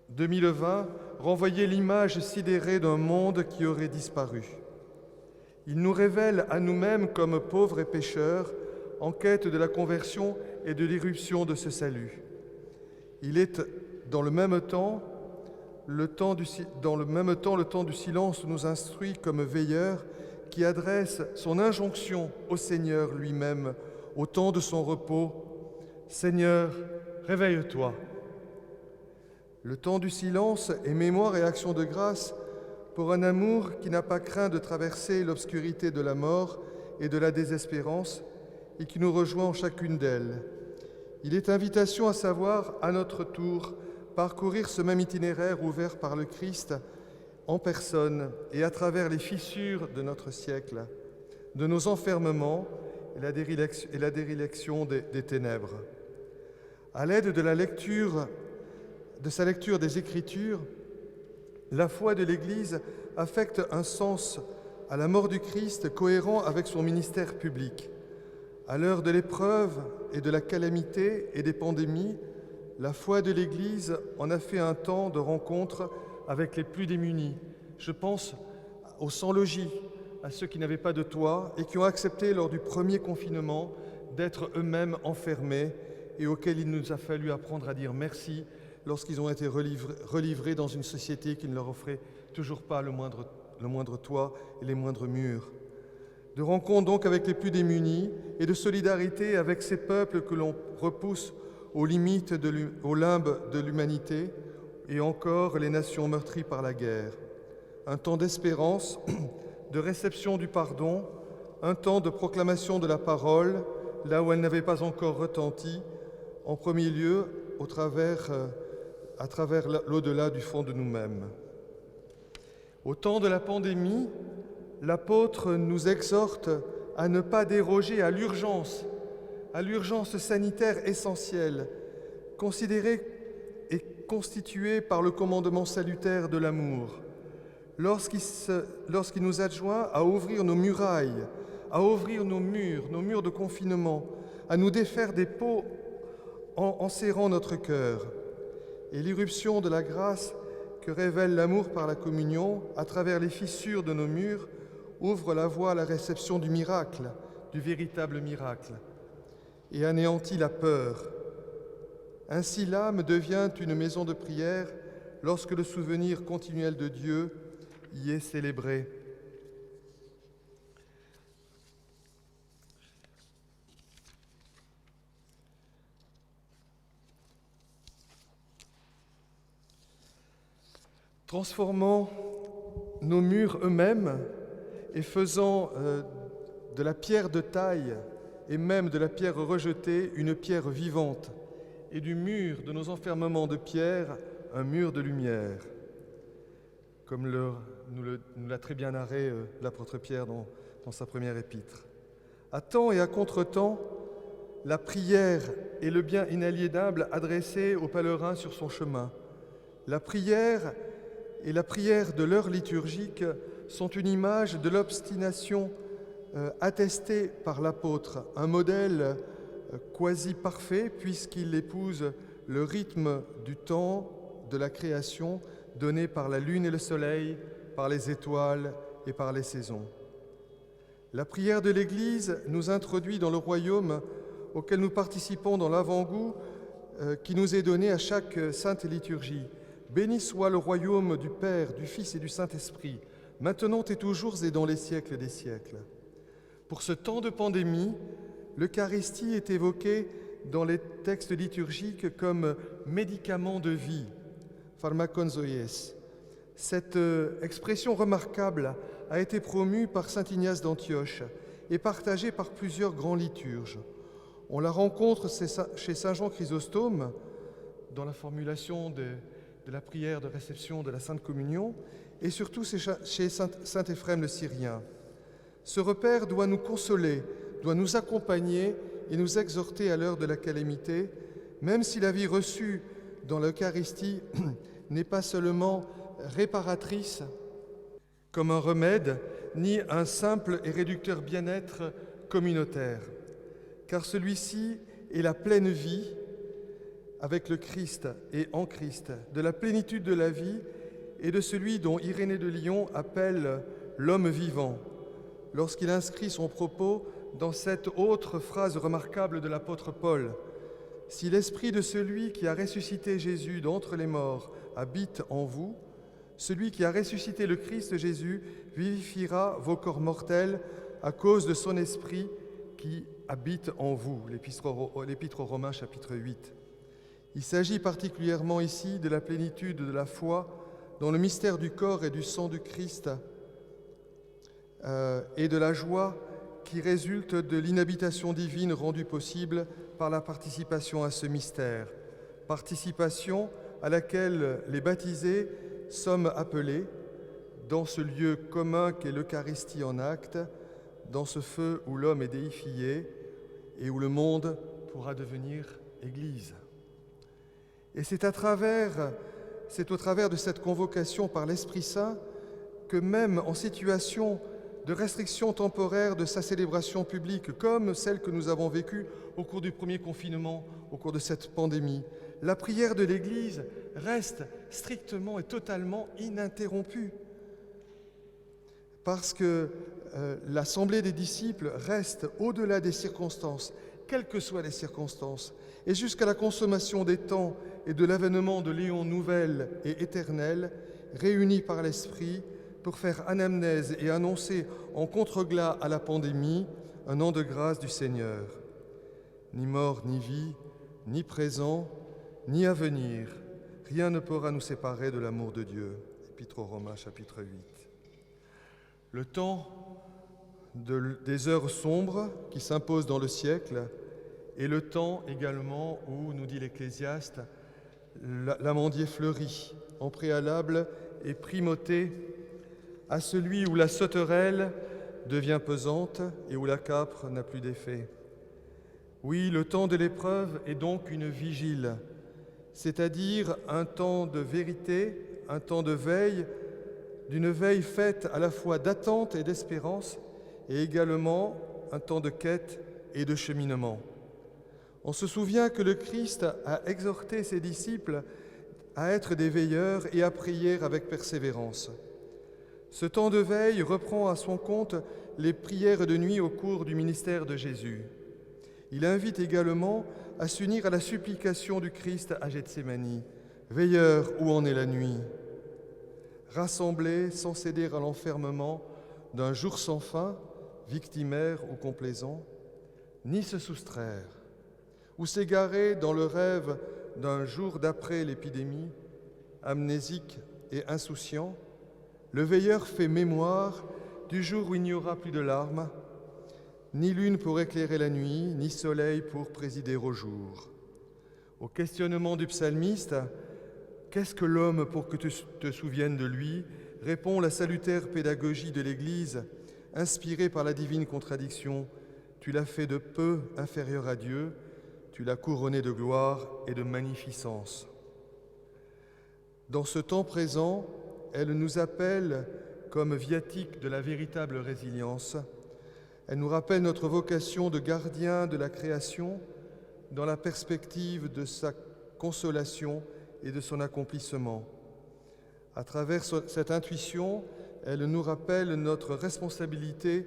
2020, renvoyaient l'image sidérée d'un monde qui aurait disparu. Il nous révèle à nous-mêmes comme pauvres et pécheurs, en quête de la conversion et de l'irruption de ce salut. Il est, dans le même temps, le temps du silence nous instruit comme veilleurs qui adresse son injonction au Seigneur lui-même au temps de son repos. « Seigneur, réveille-toi !» Le temps du silence est mémoire et action de grâce pour un amour qui n'a pas craint de traverser l'obscurité de la mort et de la désespérance et qui nous rejoint en chacune d'elles. Il est invitation à savoir, à notre tour, parcourir ce même itinéraire ouvert par le Christ en personne et à travers les fissures de notre siècle, de nos enfermements et la déréliction des ténèbres. À l'aide de sa lecture des Écritures, la foi de l'Église affecte un sens à la mort du Christ cohérent avec son ministère public. À l'heure de l'épreuve et de la calamité et des pandémies, la foi de l'Église en a fait un temps de rencontre avec les plus démunis. Je pense aux sans-logis, à ceux qui n'avaient pas de toit et qui ont accepté lors du premier confinement d'être eux-mêmes enfermés et auxquels il nous a fallu apprendre à dire merci lorsqu'ils ont été relivrés dans une société qui ne leur offrait toujours pas le moindre toit et les moindres murs. De rencontre donc avec les plus démunis et de solidarité avec ces peuples que l'on repousse aux limites, au limbe de l'humanité et encore les nations meurtries par la guerre. Un temps d'espérance, de réception du pardon, un temps de proclamation de la parole, là où elle n'avait pas encore retenti, en premier lieu à travers l'au-delà du fond de nous-mêmes. Au temps de la pandémie, l'apôtre nous exhorte à ne pas déroger à l'urgence sanitaire essentielle, considérée et constituée par le commandement salutaire de l'amour. Lorsqu'il nous adjoint à ouvrir nos murailles, à ouvrir nos murs de confinement, à nous défaire des peaux en serrant notre cœur. Et l'irruption de la grâce que révèle l'amour par la communion, à travers les fissures de nos murs, ouvre la voie à la réception du miracle, du véritable miracle, et anéantit la peur. Ainsi l'âme devient une maison de prière lorsque le souvenir continuel de Dieu y est célébré. Transformant nos murs eux-mêmes et faisant de la pierre de taille et même de la pierre rejetée une pierre vivante et du mur de nos enfermements de pierre un mur de lumière, comme nous l'a très bien narré l'apôtre Pierre dans sa première épître. À temps et à contre-temps, la prière est le bien inaliénable adressé aux pèlerins sur son chemin. La prière et la prière de l'heure liturgique sont une image de l'obstination attestée par l'apôtre, un modèle quasi parfait puisqu'il épouse le rythme du temps de la création donné par la lune et le soleil, par les étoiles et par les saisons. La prière de l'Église nous introduit dans le royaume auquel nous participons dans l'avant-goût qui nous est donné à chaque sainte liturgie. Béni soit le royaume du Père, du Fils et du Saint-Esprit, maintenant et toujours et dans les siècles des siècles. Pour ce temps de pandémie, l'Eucharistie est évoquée dans les textes liturgiques comme médicament de vie, pharmakon zoies. Cette expression remarquable a été promue par saint Ignace d'Antioche et partagée par plusieurs grands liturges. On la rencontre chez saint Jean Chrysostome, dans la formulation de la prière de réception de la Sainte Communion, et surtout chez saint Éphrem le Syrien. Ce repère doit nous consoler, doit nous accompagner et nous exhorter à l'heure de la calamité, même si la vie reçue dans l'Eucharistie n'est pas seulement réparatrice comme un remède, ni un simple et réducteur bien-être communautaire, car celui-ci est la pleine vie avec le Christ et en Christ, de la plénitude de la vie et de celui dont Irénée de Lyon appelle l'homme vivant, lorsqu'il inscrit son propos dans cette autre phrase remarquable de l'apôtre Paul. « Si l'esprit de celui qui a ressuscité Jésus d'entre les morts habite en vous, celui qui a ressuscité le Christ Jésus vivifiera vos corps mortels à cause de son esprit qui habite en vous. » L'Épître aux Romains, chapitre 8. Il s'agit particulièrement ici de la plénitude de la foi dans le mystère du corps et du sang du Christ et de la joie qui résulte de l'inhabitation divine rendue possible par la participation à ce mystère. Participation à laquelle les baptisés sommes appelés dans ce lieu commun qu'est l'Eucharistie en acte, dans ce feu où l'homme est déifié et où le monde pourra devenir Église. Et c'est au travers de cette convocation par l'Esprit Saint que même en situation de restriction temporaire de sa célébration publique, comme celle que nous avons vécue au cours du premier confinement, au cours de cette pandémie, la prière de l'Église reste strictement et totalement ininterrompue. Parce que l'assemblée des disciples reste au-delà des circonstances, quelles que soient les circonstances, et jusqu'à la consommation des temps et de l'avènement de l'éon nouvel et éternel, réunis par l'Esprit pour faire anamnèse et annoncer en contre-glas à la pandémie un an de grâce du Seigneur. Ni mort, ni vie, ni présent, ni à venir, rien ne pourra nous séparer de l'amour de Dieu. Épître aux Romains, chapitre 8. Le temps des heures sombres qui s'imposent dans le siècle et le temps également où, nous dit l'Ecclésiaste, l'amandier fleurit, en préalable et primauté à celui où la sauterelle devient pesante et où la capre n'a plus d'effet. Oui, le temps de l'épreuve est donc une vigile, c'est-à-dire un temps de vérité, un temps de veille, d'une veille faite à la fois d'attente et d'espérance, et également un temps de quête et de cheminement. On se souvient que le Christ a exhorté ses disciples à être des veilleurs et à prier avec persévérance. Ce temps de veille reprend à son compte les prières de nuit au cours du ministère de Jésus. Il invite également à s'unir à la supplication du Christ à Gethsémani. « Veilleurs, où en est la nuit ?» Rassemblés sans céder à l'enfermement d'un jour sans fin, victimaire ou complaisant, ni se soustraire, ou s'égarer dans le rêve d'un jour d'après l'épidémie, amnésique et insouciant, le veilleur fait mémoire du jour où il n'y aura plus de larmes, ni lune pour éclairer la nuit, ni soleil pour présider au jour. Au questionnement du psalmiste, « Qu'est-ce que l'homme pour que tu te souviennes de lui ?» répond la salutaire pédagogie de l'Église, inspirée par la divine contradiction. Tu l'as fait de peu inférieur à Dieu, tu l'as couronné de gloire et de magnificence. Dans ce temps présent, elle nous appelle comme viatique de la véritable résilience. Elle nous rappelle notre vocation de gardien de la création dans la perspective de sa consolation et de son accomplissement. À travers cette intuition, elle nous rappelle notre responsabilité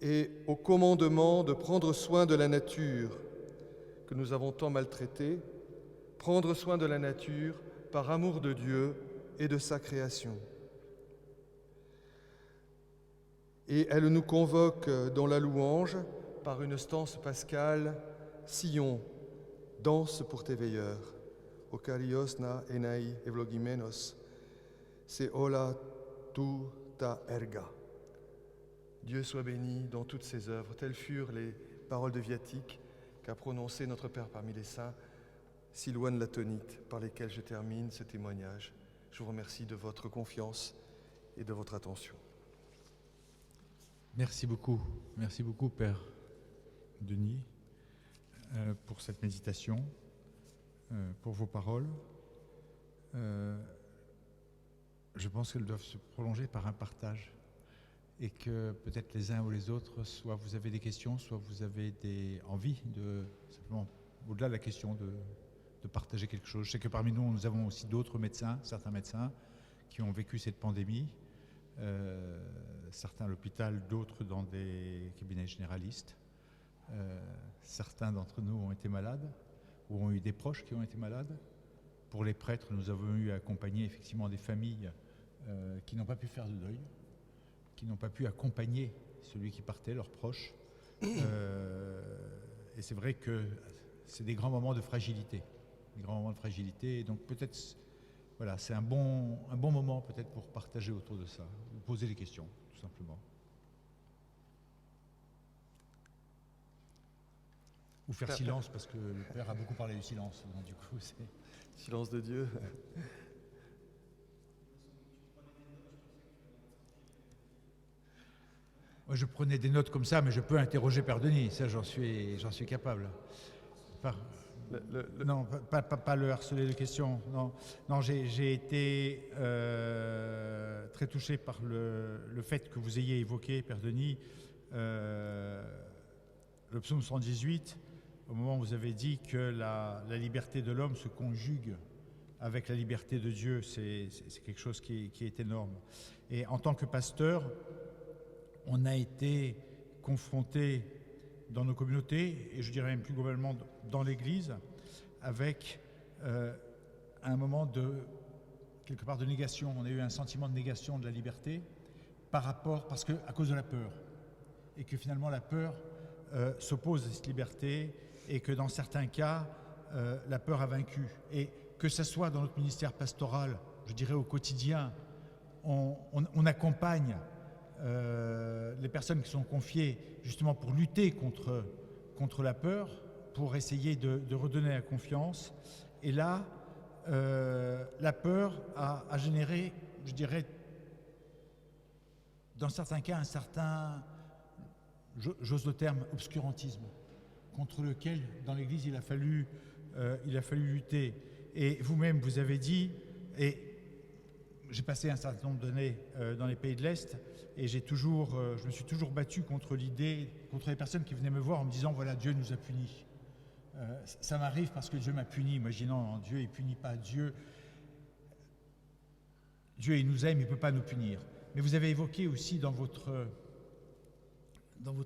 et au commandement de prendre soin de la nature que nous avons tant maltraitée, prendre soin de la nature par amour de Dieu et de sa création. Et elle nous convoque dans la louange par une stance pascale, Sion, danse pour tes veilleurs. Okarios na enai evlogimenos, se ola tu ta erga. Dieu soit béni dans toutes ses œuvres. Telles furent les paroles de viatique qu'a prononcées notre Père parmi les saints, Silouane Latonite, par lesquelles je termine ce témoignage. Je vous remercie de votre confiance et de votre attention.
Merci beaucoup, Père Denis, pour cette méditation, pour vos paroles. Je pense qu'elles doivent se prolonger par un partage et que peut-être les uns ou les autres, soit vous avez des questions, soit vous avez des envies de, simplement, au-delà de la question de partager quelque chose. Je sais que parmi nous avons aussi d'autres médecins, certains médecins qui ont vécu cette pandémie, certains à l'hôpital, d'autres dans des cabinets généralistes. Certains d'entre nous ont été malades ou ont eu des proches qui ont été malades. Pour les prêtres, nous avons eu à accompagner effectivement des familles qui n'ont pas pu faire de deuil, qui n'ont pas pu accompagner celui qui partait, leurs proches. Et c'est vrai que c'est des grands moments de fragilité. Et donc peut-être, voilà, c'est un bon moment peut-être pour partager autour de ça, vous poser des questions, tout simplement. Ou faire silence, parce que le Père a beaucoup parlé du silence, donc du coup c'est...
Silence de Dieu.
Moi, je prenais des notes comme ça, mais je peux interroger Père Denis, ça j'en suis capable. Non, pas le harceler de questions. Non, j'ai été très touché par le fait que vous ayez évoqué, Père Denis, le psaume 118, au moment où vous avez dit que la liberté de l'homme se conjugue avec la liberté de Dieu. C'est quelque chose qui est énorme. Et en tant que pasteur, on a été confronté dans nos communautés, et je dirais même plus globalement dans l'Église, avec un moment quelque part de négation. On a eu un sentiment de négation de la liberté à cause de la peur. Et que finalement la peur s'oppose à cette liberté, et que dans certains cas, la peur a vaincu. Et que ce soit dans notre ministère pastoral, je dirais au quotidien, on accompagne les personnes qui sont confiées justement pour lutter contre la peur, pour essayer de redonner la confiance. Et là, la peur a généré, je dirais, dans certains cas, un certain, j'ose le terme, obscurantisme, contre lequel, dans l'Église, il a fallu lutter. Et vous-même, vous avez dit, et j'ai passé un certain nombre d'années dans les pays de l'Est, et je me suis toujours battu contre l'idée, contre les personnes qui venaient me voir en me disant, voilà, Dieu nous a punis. Ça m'arrive parce que Dieu m'a puni. Moi, je dis non, Dieu, il ne punit pas. Dieu, il nous aime, il ne peut pas nous punir. Mais vous avez évoqué aussi dans votre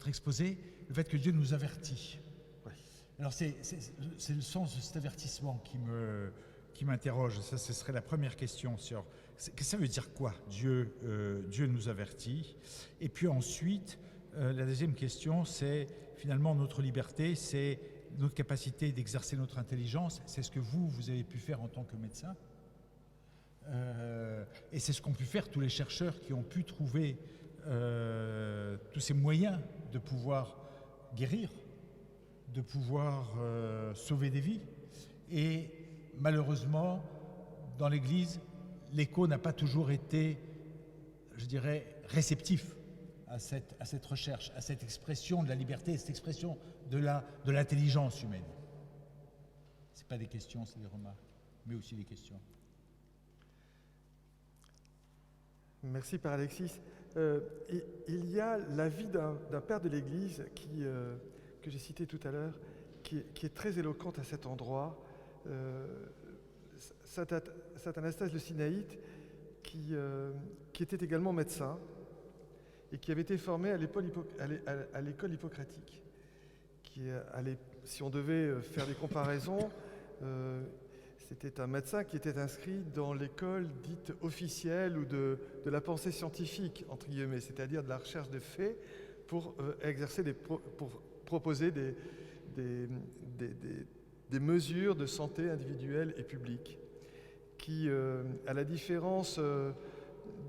exposé le fait que Dieu nous avertit. Oui. Alors, c'est le sens de cet avertissement qui m'interroge. Ça, ce serait la première question sur que ça veut dire quoi, Dieu nous avertit. Et puis ensuite, la deuxième question, c'est finalement notre liberté, c'est notre capacité d'exercer notre intelligence. C'est ce que vous avez pu faire en tant que médecin. Et c'est ce qu'ont pu faire tous les chercheurs qui ont pu trouver tous ces moyens de pouvoir guérir, de pouvoir sauver des vies. Et malheureusement, dans l'Église, l'écho n'a pas toujours été, je dirais, réceptif à cette recherche, à cette expression de la liberté, à cette expression de l'intelligence humaine. Ce n'est pas des questions, c'est des remarques, mais aussi des questions.
Merci, Père Alexis. Il y a la vie d'un père de l'Église que j'ai cité tout à l'heure, qui est très éloquente à cet endroit. Saint Anastase le Sinaïte, qui était également médecin et qui avait été formé à l'école hippocratique. Si on devait faire des comparaisons, c'était un médecin qui était inscrit dans l'école dite officielle ou de la pensée scientifique, entre guillemets, c'est-à-dire de la recherche de faits pour proposer des mesures de santé individuelle et publique, qui, à la différence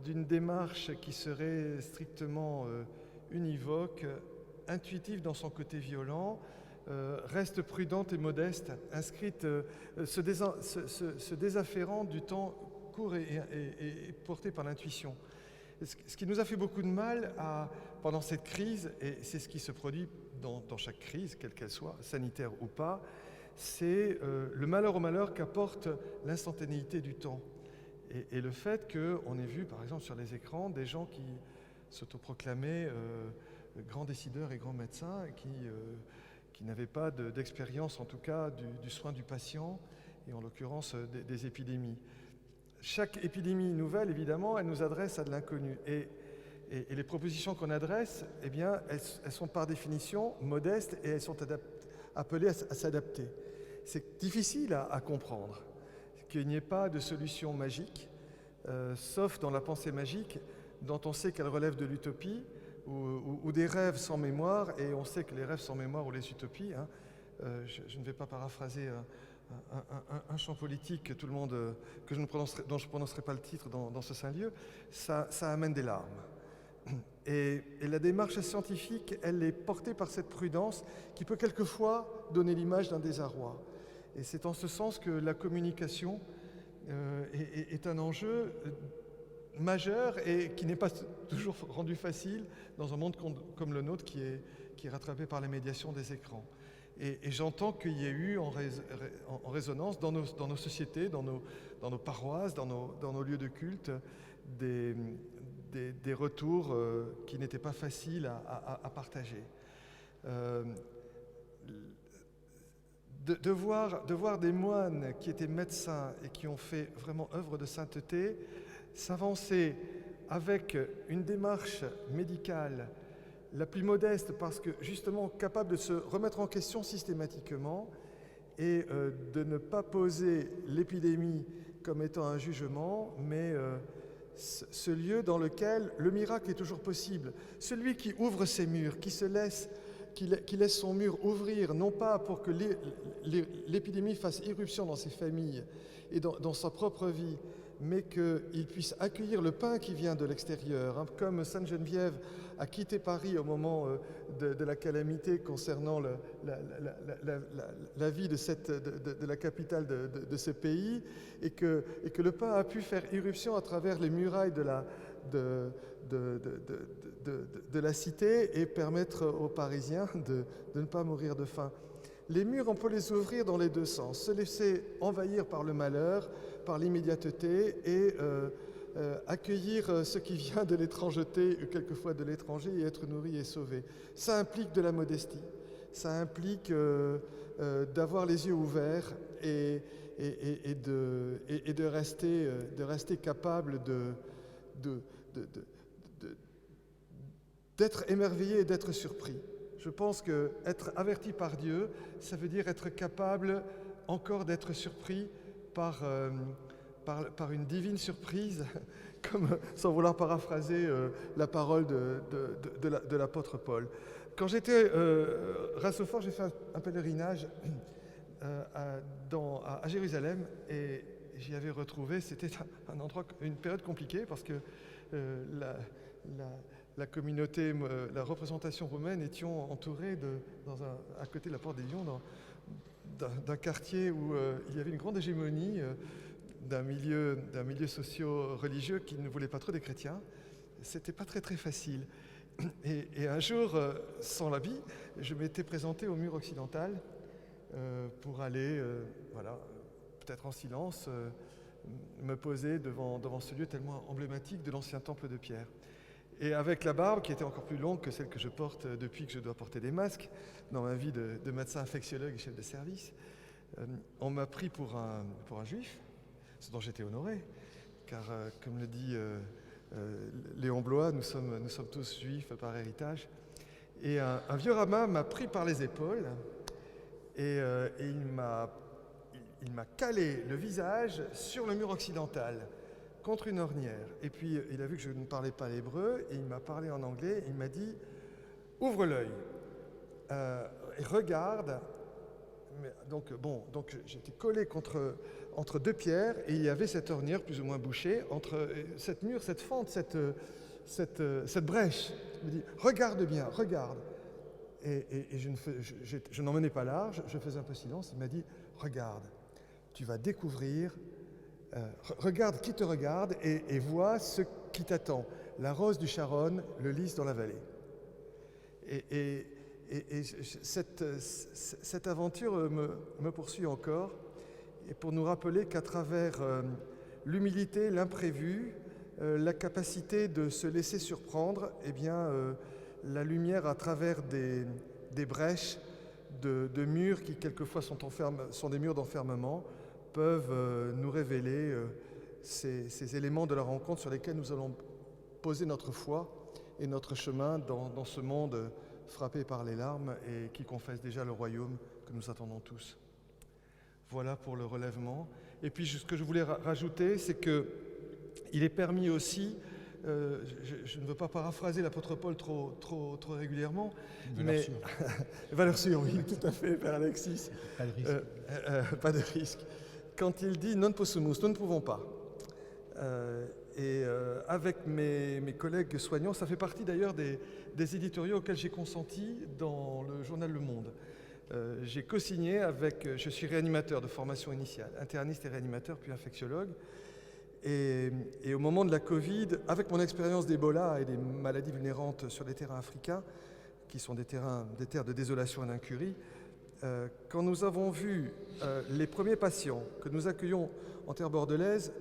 d'une démarche qui serait strictement univoque, intuitive dans son côté violent, reste prudente et modeste, inscrite, se désafférant du temps court et porté par l'intuition. Ce qui nous a fait beaucoup de mal pendant cette crise, et c'est ce qui se produit dans chaque crise, quelle qu'elle soit, sanitaire ou pas, c'est le malheur au malheur qu'apporte l'instantanéité du temps. Et le fait qu'on ait vu, par exemple, sur les écrans, des gens qui s'autoproclamaient grands décideurs et grands médecins, qui n'avaient pas d'expérience, en tout cas, du soin du patient, et en l'occurrence des épidémies. Chaque épidémie nouvelle, évidemment, elle nous adresse à de l'inconnu. Et les propositions qu'on adresse, eh bien, elles sont par définition modestes et elles sont appelées à s'adapter. C'est difficile à comprendre qu'il n'y ait pas de solution magique, sauf dans la pensée magique, dont on sait qu'elle relève de l'utopie, ou des rêves sans mémoire, et on sait que les rêves sans mémoire ou les utopies, je ne vais pas paraphraser un champ politique que tout le monde, dont je ne prononcerai pas le titre dans ce saint lieu, ça amène des larmes. Et la démarche scientifique, elle est portée par cette prudence qui peut quelquefois donner l'image d'un désarroi. Et c'est en ce sens que la communication est un enjeu majeur et qui n'est pas toujours rendu facile dans un monde comme le nôtre qui est rattrapé par les médiations des écrans. Et j'entends qu'il y a eu en résonance dans nos sociétés, dans nos paroisses, dans nos lieux de culte, des retours qui n'étaient pas faciles à partager. De voir des moines qui étaient médecins et qui ont fait vraiment œuvre de sainteté s'avancer avec une démarche médicale la plus modeste parce que justement capable de se remettre en question systématiquement et de ne pas poser l'épidémie comme étant un jugement, mais ce lieu dans lequel le miracle est toujours possible. Celui qui ouvre ses murs, qui laisse son mur ouvrir, non pas pour que l'épidémie fasse irruption dans ses familles et dans sa propre vie, mais qu'il puisse accueillir le pain qui vient de l'extérieur, hein, comme Sainte Geneviève a quitté Paris au moment de la calamité concernant la vie de la capitale de ce pays, et que le pain a pu faire irruption à travers les murailles de la cité et permettre aux Parisiens de ne pas mourir de faim. Les murs, on peut les ouvrir dans les deux sens, se laisser envahir par le malheur, par l'immédiateté et accueillir ce qui vient de l'étrangeté, quelquefois de l'étranger, et être nourri et sauvé. Ça implique de la modestie, ça implique d'avoir les yeux ouverts et de rester capable d'être émerveillé et d'être surpris. Je pense qu'être averti par Dieu, ça veut dire être capable encore d'être surpris par une divine surprise, comme, sans vouloir paraphraser la parole de l'apôtre Paul. Quand j'étais à Sophore, j'ai fait un pèlerinage à Jérusalem et j'y avais retrouvé, c'était un endroit, une période compliquée parce que la communauté, la représentation romaine étions entourés à côté de la porte des Lions, d'un quartier où il y avait une grande hégémonie d'un milieu socio-religieux qui ne voulait pas trop des chrétiens. C'était pas très très facile. Et un jour, sans l'habit, je m'étais présenté au mur occidental pour aller, peut-être en silence, me poser devant ce lieu tellement emblématique de l'ancien temple de Pierre. Et avec la barbe, qui était encore plus longue que celle que je porte depuis que je dois porter des masques, dans ma vie de médecin infectiologue et chef de service, on m'a pris pour un juif, ce dont j'étais honoré, car comme le dit Léon Blois, nous sommes tous juifs par héritage. Et un vieux rabbin m'a pris par les épaules et il m'a calé le visage sur le mur occidental, contre une ornière. Et puis, il a vu que je ne parlais pas l'hébreu, et il m'a parlé en anglais, et il m'a dit « Ouvre l'œil, et regarde ». Donc j'étais collé entre deux pierres, et il y avait cette ornière plus ou moins bouchée, entre cette mur, cette fente, cette brèche. Il me dit « Regarde bien, regarde ». Et je n'en menais pas large, je faisais un peu silence, il m'a dit « Regarde, tu vas découvrir... regarde qui te regarde et vois ce qui t'attend. La rose du Sharon, le lys dans la vallée. » Et cette aventure me poursuit encore, et pour nous rappeler qu'à travers l'humilité, l'imprévu, la capacité de se laisser surprendre, eh bien, la lumière à travers des brèches de murs qui quelquefois sont des murs d'enfermement, peuvent nous révéler ces éléments de la rencontre sur lesquels nous allons poser notre foi et notre chemin dans ce monde frappé par les larmes et qui confesse déjà le royaume que nous attendons tous. Voilà pour le relèvement. Et puis ce que je voulais rajouter, c'est qu'il est permis aussi, je ne veux pas paraphraser l'apôtre Paul trop régulièrement, mais valeur sûre, oui, tout à fait, Père Alexis.
Pas de risque.
Pas de risque. Quand il dit « non possumus », nous ne pouvons pas. Avec mes collègues soignants, ça fait partie d'ailleurs des éditoriaux auxquels j'ai consenti dans le journal Le Monde. J'ai co-signé je suis réanimateur de formation initiale, interniste et réanimateur, puis infectiologue. Et au moment de la Covid, avec mon expérience d'Ebola et des maladies vulnérantes sur les terrains africains, qui sont des terres de désolation et d'incurie, quand nous avons vu les premiers patients que nous accueillons en terre bordelaise,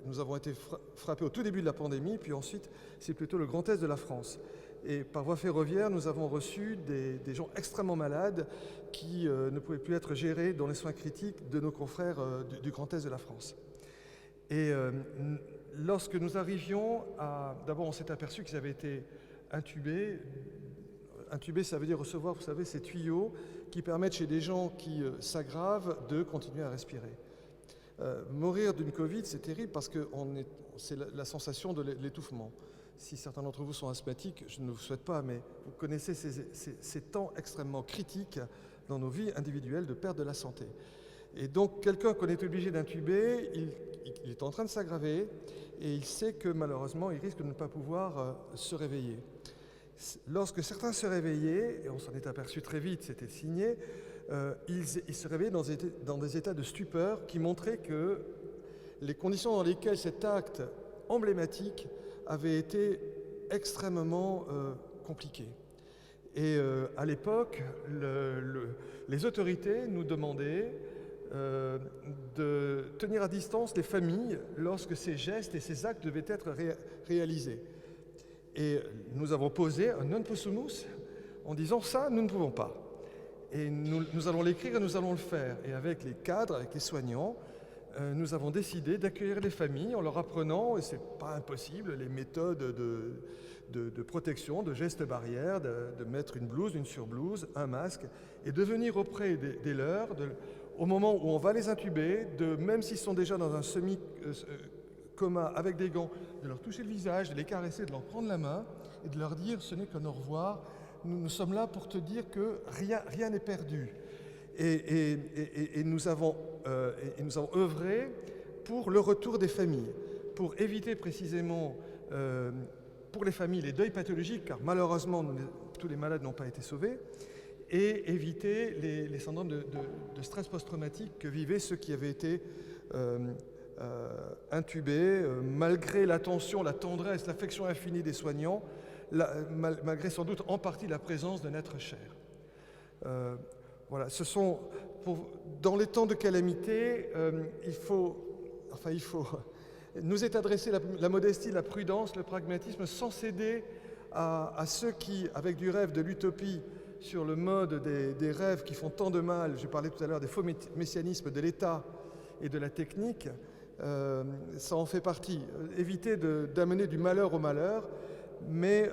nous avons été frappés au tout début de la pandémie, puis ensuite c'est plutôt le Grand Est de la France. Et par voie ferroviaire, nous avons reçu des gens extrêmement malades qui ne pouvaient plus être gérés dans les soins critiques de nos confrères du Grand Est de la France. Et lorsque nous arrivions d'abord, on s'est aperçu qu'ils avaient été intubés. Intuber, ça veut dire recevoir, vous savez, ces tuyaux qui permettent chez des gens qui s'aggravent de continuer à respirer. Mourir d'une Covid, c'est terrible parce que c'est la sensation de l'étouffement. Si certains d'entre vous sont asthmatiques, je ne vous souhaite pas, mais vous connaissez ces temps extrêmement critiques dans nos vies individuelles de perte de la santé. Et donc, quelqu'un qu'on est obligé d'intuber, il est en train de s'aggraver et il sait que malheureusement, il risque de ne pas pouvoir se réveiller. Lorsque certains se réveillaient, et on s'en est aperçu très vite, c'était signé, ils se réveillaient dans des états de stupeur qui montraient que les conditions dans lesquelles cet acte emblématique avait été extrêmement compliqué. Et à l'époque, les autorités nous demandaient de tenir à distance les familles lorsque ces gestes et ces actes devaient être réalisés. Et nous avons posé un non possumus en disant ça, nous ne pouvons pas. Et nous allons l'écrire et nous allons le faire. Et avec les cadres, avec les soignants, nous avons décidé d'accueillir les familles en leur apprenant, et c'est pas impossible, les méthodes de protection, de gestes barrières, de mettre une blouse, une surblouse, un masque, et de venir auprès des leurs, au moment où on va les intuber, même s'ils sont déjà dans un semi-coma avec des gants, de leur toucher le visage, de les caresser, de leur prendre la main et de leur dire ce n'est qu'un au revoir, nous sommes là pour te dire que rien n'est perdu. Et nous avons œuvré pour le retour des familles, pour éviter précisément pour les familles les deuils pathologiques, car malheureusement tous les malades n'ont pas été sauvés, et éviter les syndromes de stress post-traumatique que vivaient ceux qui avaient été intubés, malgré l'attention, la tendresse, l'affection infinie des soignants, malgré sans doute en partie la présence d'un être cher. Voilà, dans les temps de calamité, il faut nous est adressé la modestie, la prudence, le pragmatisme, sans céder à ceux qui, avec du rêve, de l'utopie, sur le mode des rêves qui font tant de mal, je parlais tout à l'heure des faux messianismes de l'État et de la technique, ça en fait partie. Éviter d'amener du malheur au malheur, mais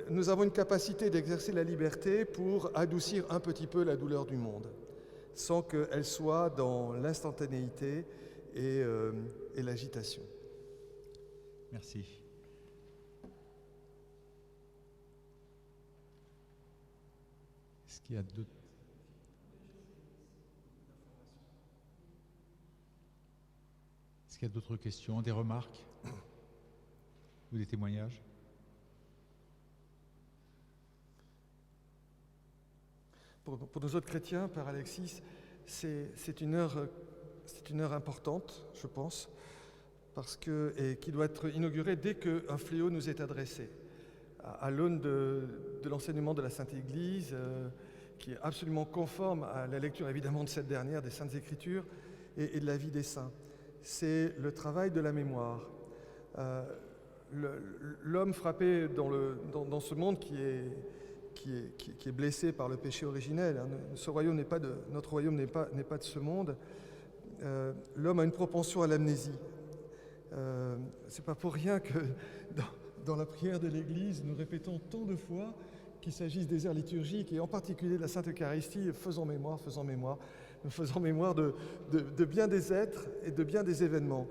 nous avons une capacité d'exercer la liberté pour adoucir un petit peu la douleur du monde, sans qu'elle soit dans l'instantanéité et l'agitation.
Merci. Est-ce qu'il y a d'autres... Est-ce qu'il y a d'autres questions, des remarques ou des témoignages?
Pour nous autres chrétiens, Père Alexis, c'est une heure importante, je pense, et qui doit être inaugurée dès qu'un fléau nous est adressé, à l'aune de l'enseignement de la Sainte Église, qui est absolument conforme à la lecture évidemment de cette dernière, des Saintes Écritures et de la vie des saints. C'est le travail de la mémoire. L'homme frappé dans ce monde qui est blessé par le péché originel, hein, notre royaume n'est pas de ce monde. L'homme a une propension à l'amnésie. C'est pas pour rien que dans la prière de l'Église, nous répétons tant de fois qu'il s'agisse des heures liturgiques et en particulier de la Sainte Eucharistie, faisons mémoire, nous faisons mémoire de bien des êtres et de bien des événements.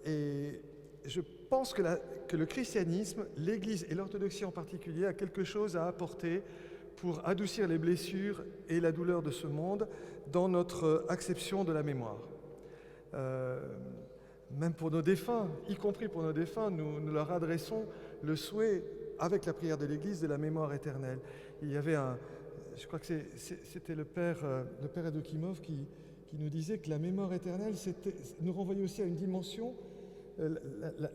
Et je pense que le christianisme, l'Église et l'orthodoxie en particulier, a quelque chose à apporter pour adoucir les blessures et la douleur de ce monde dans notre acception de la mémoire. Même pour nos défunts, y compris pour nos défunts, nous leur adressons le souhait, avec la prière de l'Église, de la mémoire éternelle. Il y avait je crois que c'était le père Evdokimov qui qui nous disait que la mémoire éternelle nous renvoyait aussi à une dimension.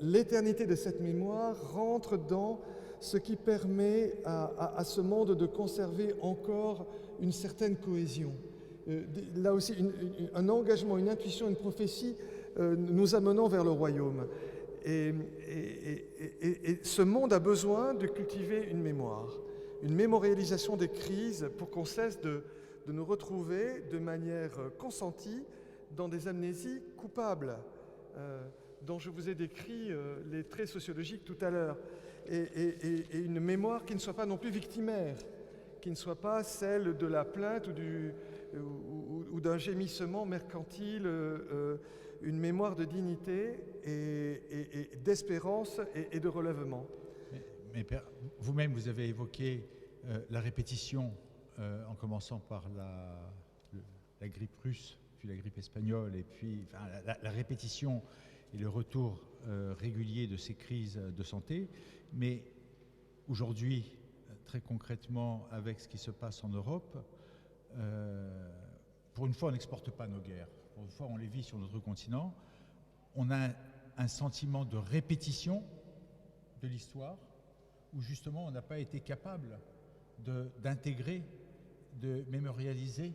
L'éternité de cette mémoire rentre dans ce qui permet à ce monde de conserver encore une certaine cohésion. Là aussi, un engagement, une intuition, une prophétie nous amenant vers le royaume. Et ce monde a besoin de cultiver une mémoire, une mémorialisation des crises pour qu'on cesse de nous retrouver de manière consentie dans des amnésies coupables, dont je vous ai décrit les traits sociologiques tout à l'heure, et une mémoire qui ne soit pas non plus victimaire, qui ne soit pas celle de la plainte ou d'un gémissement mercantile, une mémoire de dignité et d'espérance et de relèvement.
Mais Père, vous-même, vous avez évoqué la répétition, en commençant par la grippe russe, puis la grippe espagnole, et puis enfin, la répétition et le retour régulier de ces crises de santé. Mais aujourd'hui, très concrètement, avec ce qui se passe en Europe, pour une fois, on n'exporte pas nos guerres. Pour une fois, on les vit sur notre continent. On a un sentiment de répétition de l'histoire, où justement, on n'a pas été capable d'intégrer, de mémorialiser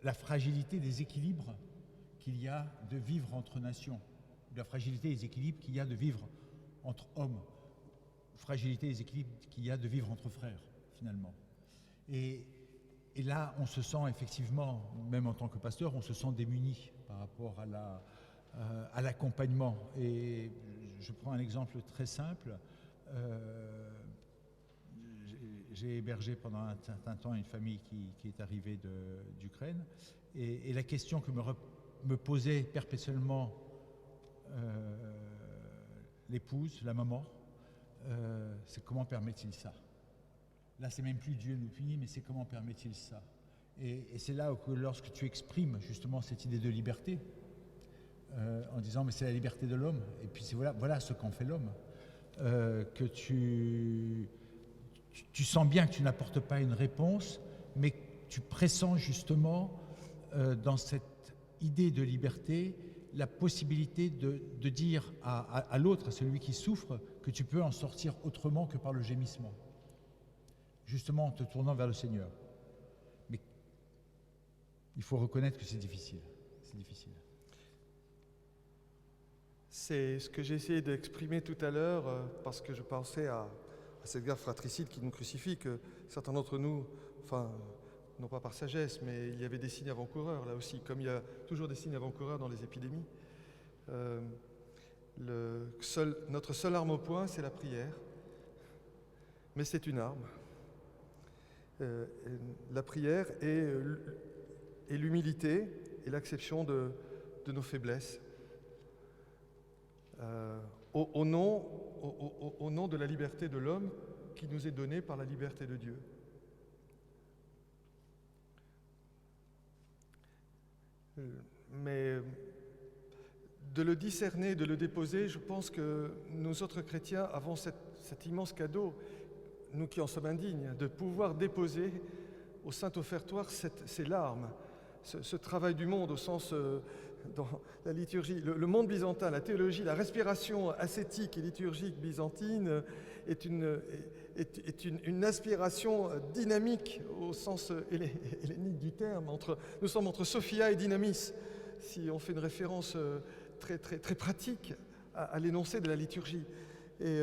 la fragilité des équilibres qu'il y a de vivre entre nations, la fragilité des équilibres qu'il y a de vivre entre hommes, fragilité des équilibres qu'il y a de vivre entre frères, finalement. Et là, on se sent effectivement, même en tant que pasteur, on se sent démuni par rapport à l'accompagnement. Et je prends un exemple très simple. J'ai hébergé pendant un certain temps une famille qui est arrivée d'Ukraine. Et la question que me posait perpétuellement l'épouse, la maman, c'est comment permet-il ça? Là, c'est même plus Dieu nous punit, mais c'est comment permet-il ça? Et c'est là que lorsque tu exprimes justement cette idée de liberté, en disant mais c'est la liberté de l'homme, et puis voilà ce qu'en fait l'homme, que tu sens bien que tu n'apportes pas une réponse, mais que tu pressens justement dans cette idée de liberté la possibilité de dire à l'autre, à celui qui souffre, que tu peux en sortir autrement que par le gémissement, justement en te tournant vers le Seigneur. Mais il faut reconnaître que c'est difficile. C'est difficile.
C'est ce que j'ai essayé d'exprimer tout à l'heure, parce que je pensais à cette guerre fratricide qui nous crucifie, que certains d'entre nous, enfin, non pas par sagesse, mais il y avait des signes avant-coureurs là aussi, comme il y a toujours des signes avant-coureurs dans les épidémies. Notre seule arme au poing, c'est la prière, mais c'est une arme. La prière et l'humilité et l'acception de nos faiblesses. Au nom de la liberté de l'homme qui nous est donnée par la liberté de Dieu. Mais de le discerner, de le déposer, je pense que nous autres chrétiens avons cet immense cadeau, nous qui en sommes indignes, de pouvoir déposer au Saint-Offertoire ces larmes, ce travail du monde au sens, dans la liturgie, le monde byzantin, la théologie, la respiration ascétique et liturgique byzantine est une aspiration dynamique au sens hellénique du terme. Nous sommes entre Sophia et Dynamis, si on fait une référence très, très, très pratique à l'énoncé de la liturgie. Et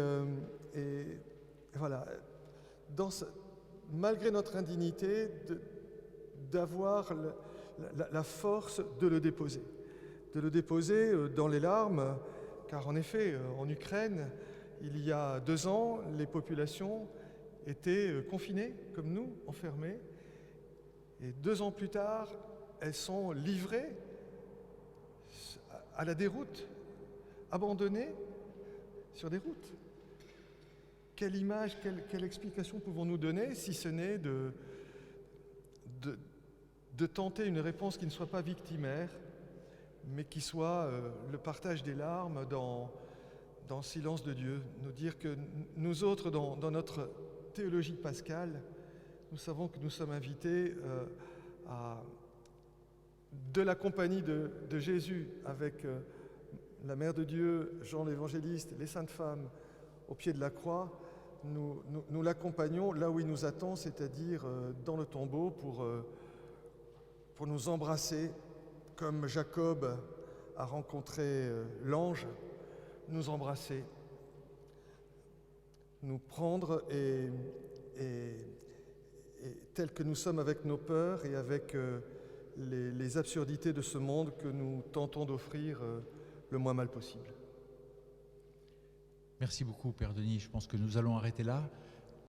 voilà, malgré notre indignité, d'avoir la force de le déposer. De le déposer dans les larmes, car en effet, en Ukraine, il y a 2 ans, les populations étaient confinées, comme nous, enfermées. Et 2 ans plus tard, elles sont livrées à la déroute, abandonnées sur des routes. Quelle image, quelle explication pouvons-nous donner, si ce n'est de tenter une réponse qui ne soit pas victimaire, mais qui soit le partage des larmes dans le silence de Dieu. Nous dire que nous autres, dans notre théologie pascale, nous savons que nous sommes invités de la compagnie de Jésus avec la Mère de Dieu, Jean l'Évangéliste, les saintes femmes au pied de la croix, nous l'accompagnons là où il nous attend, c'est-à-dire dans le tombeau pour nous embrasser comme Jacob a rencontré l'ange, nous embrasser, nous prendre et tels que nous sommes avec nos peurs et avec les absurdités de ce monde que nous tentons d'offrir le moins mal possible.
Merci beaucoup, Père Denis. Je pense que nous allons arrêter là.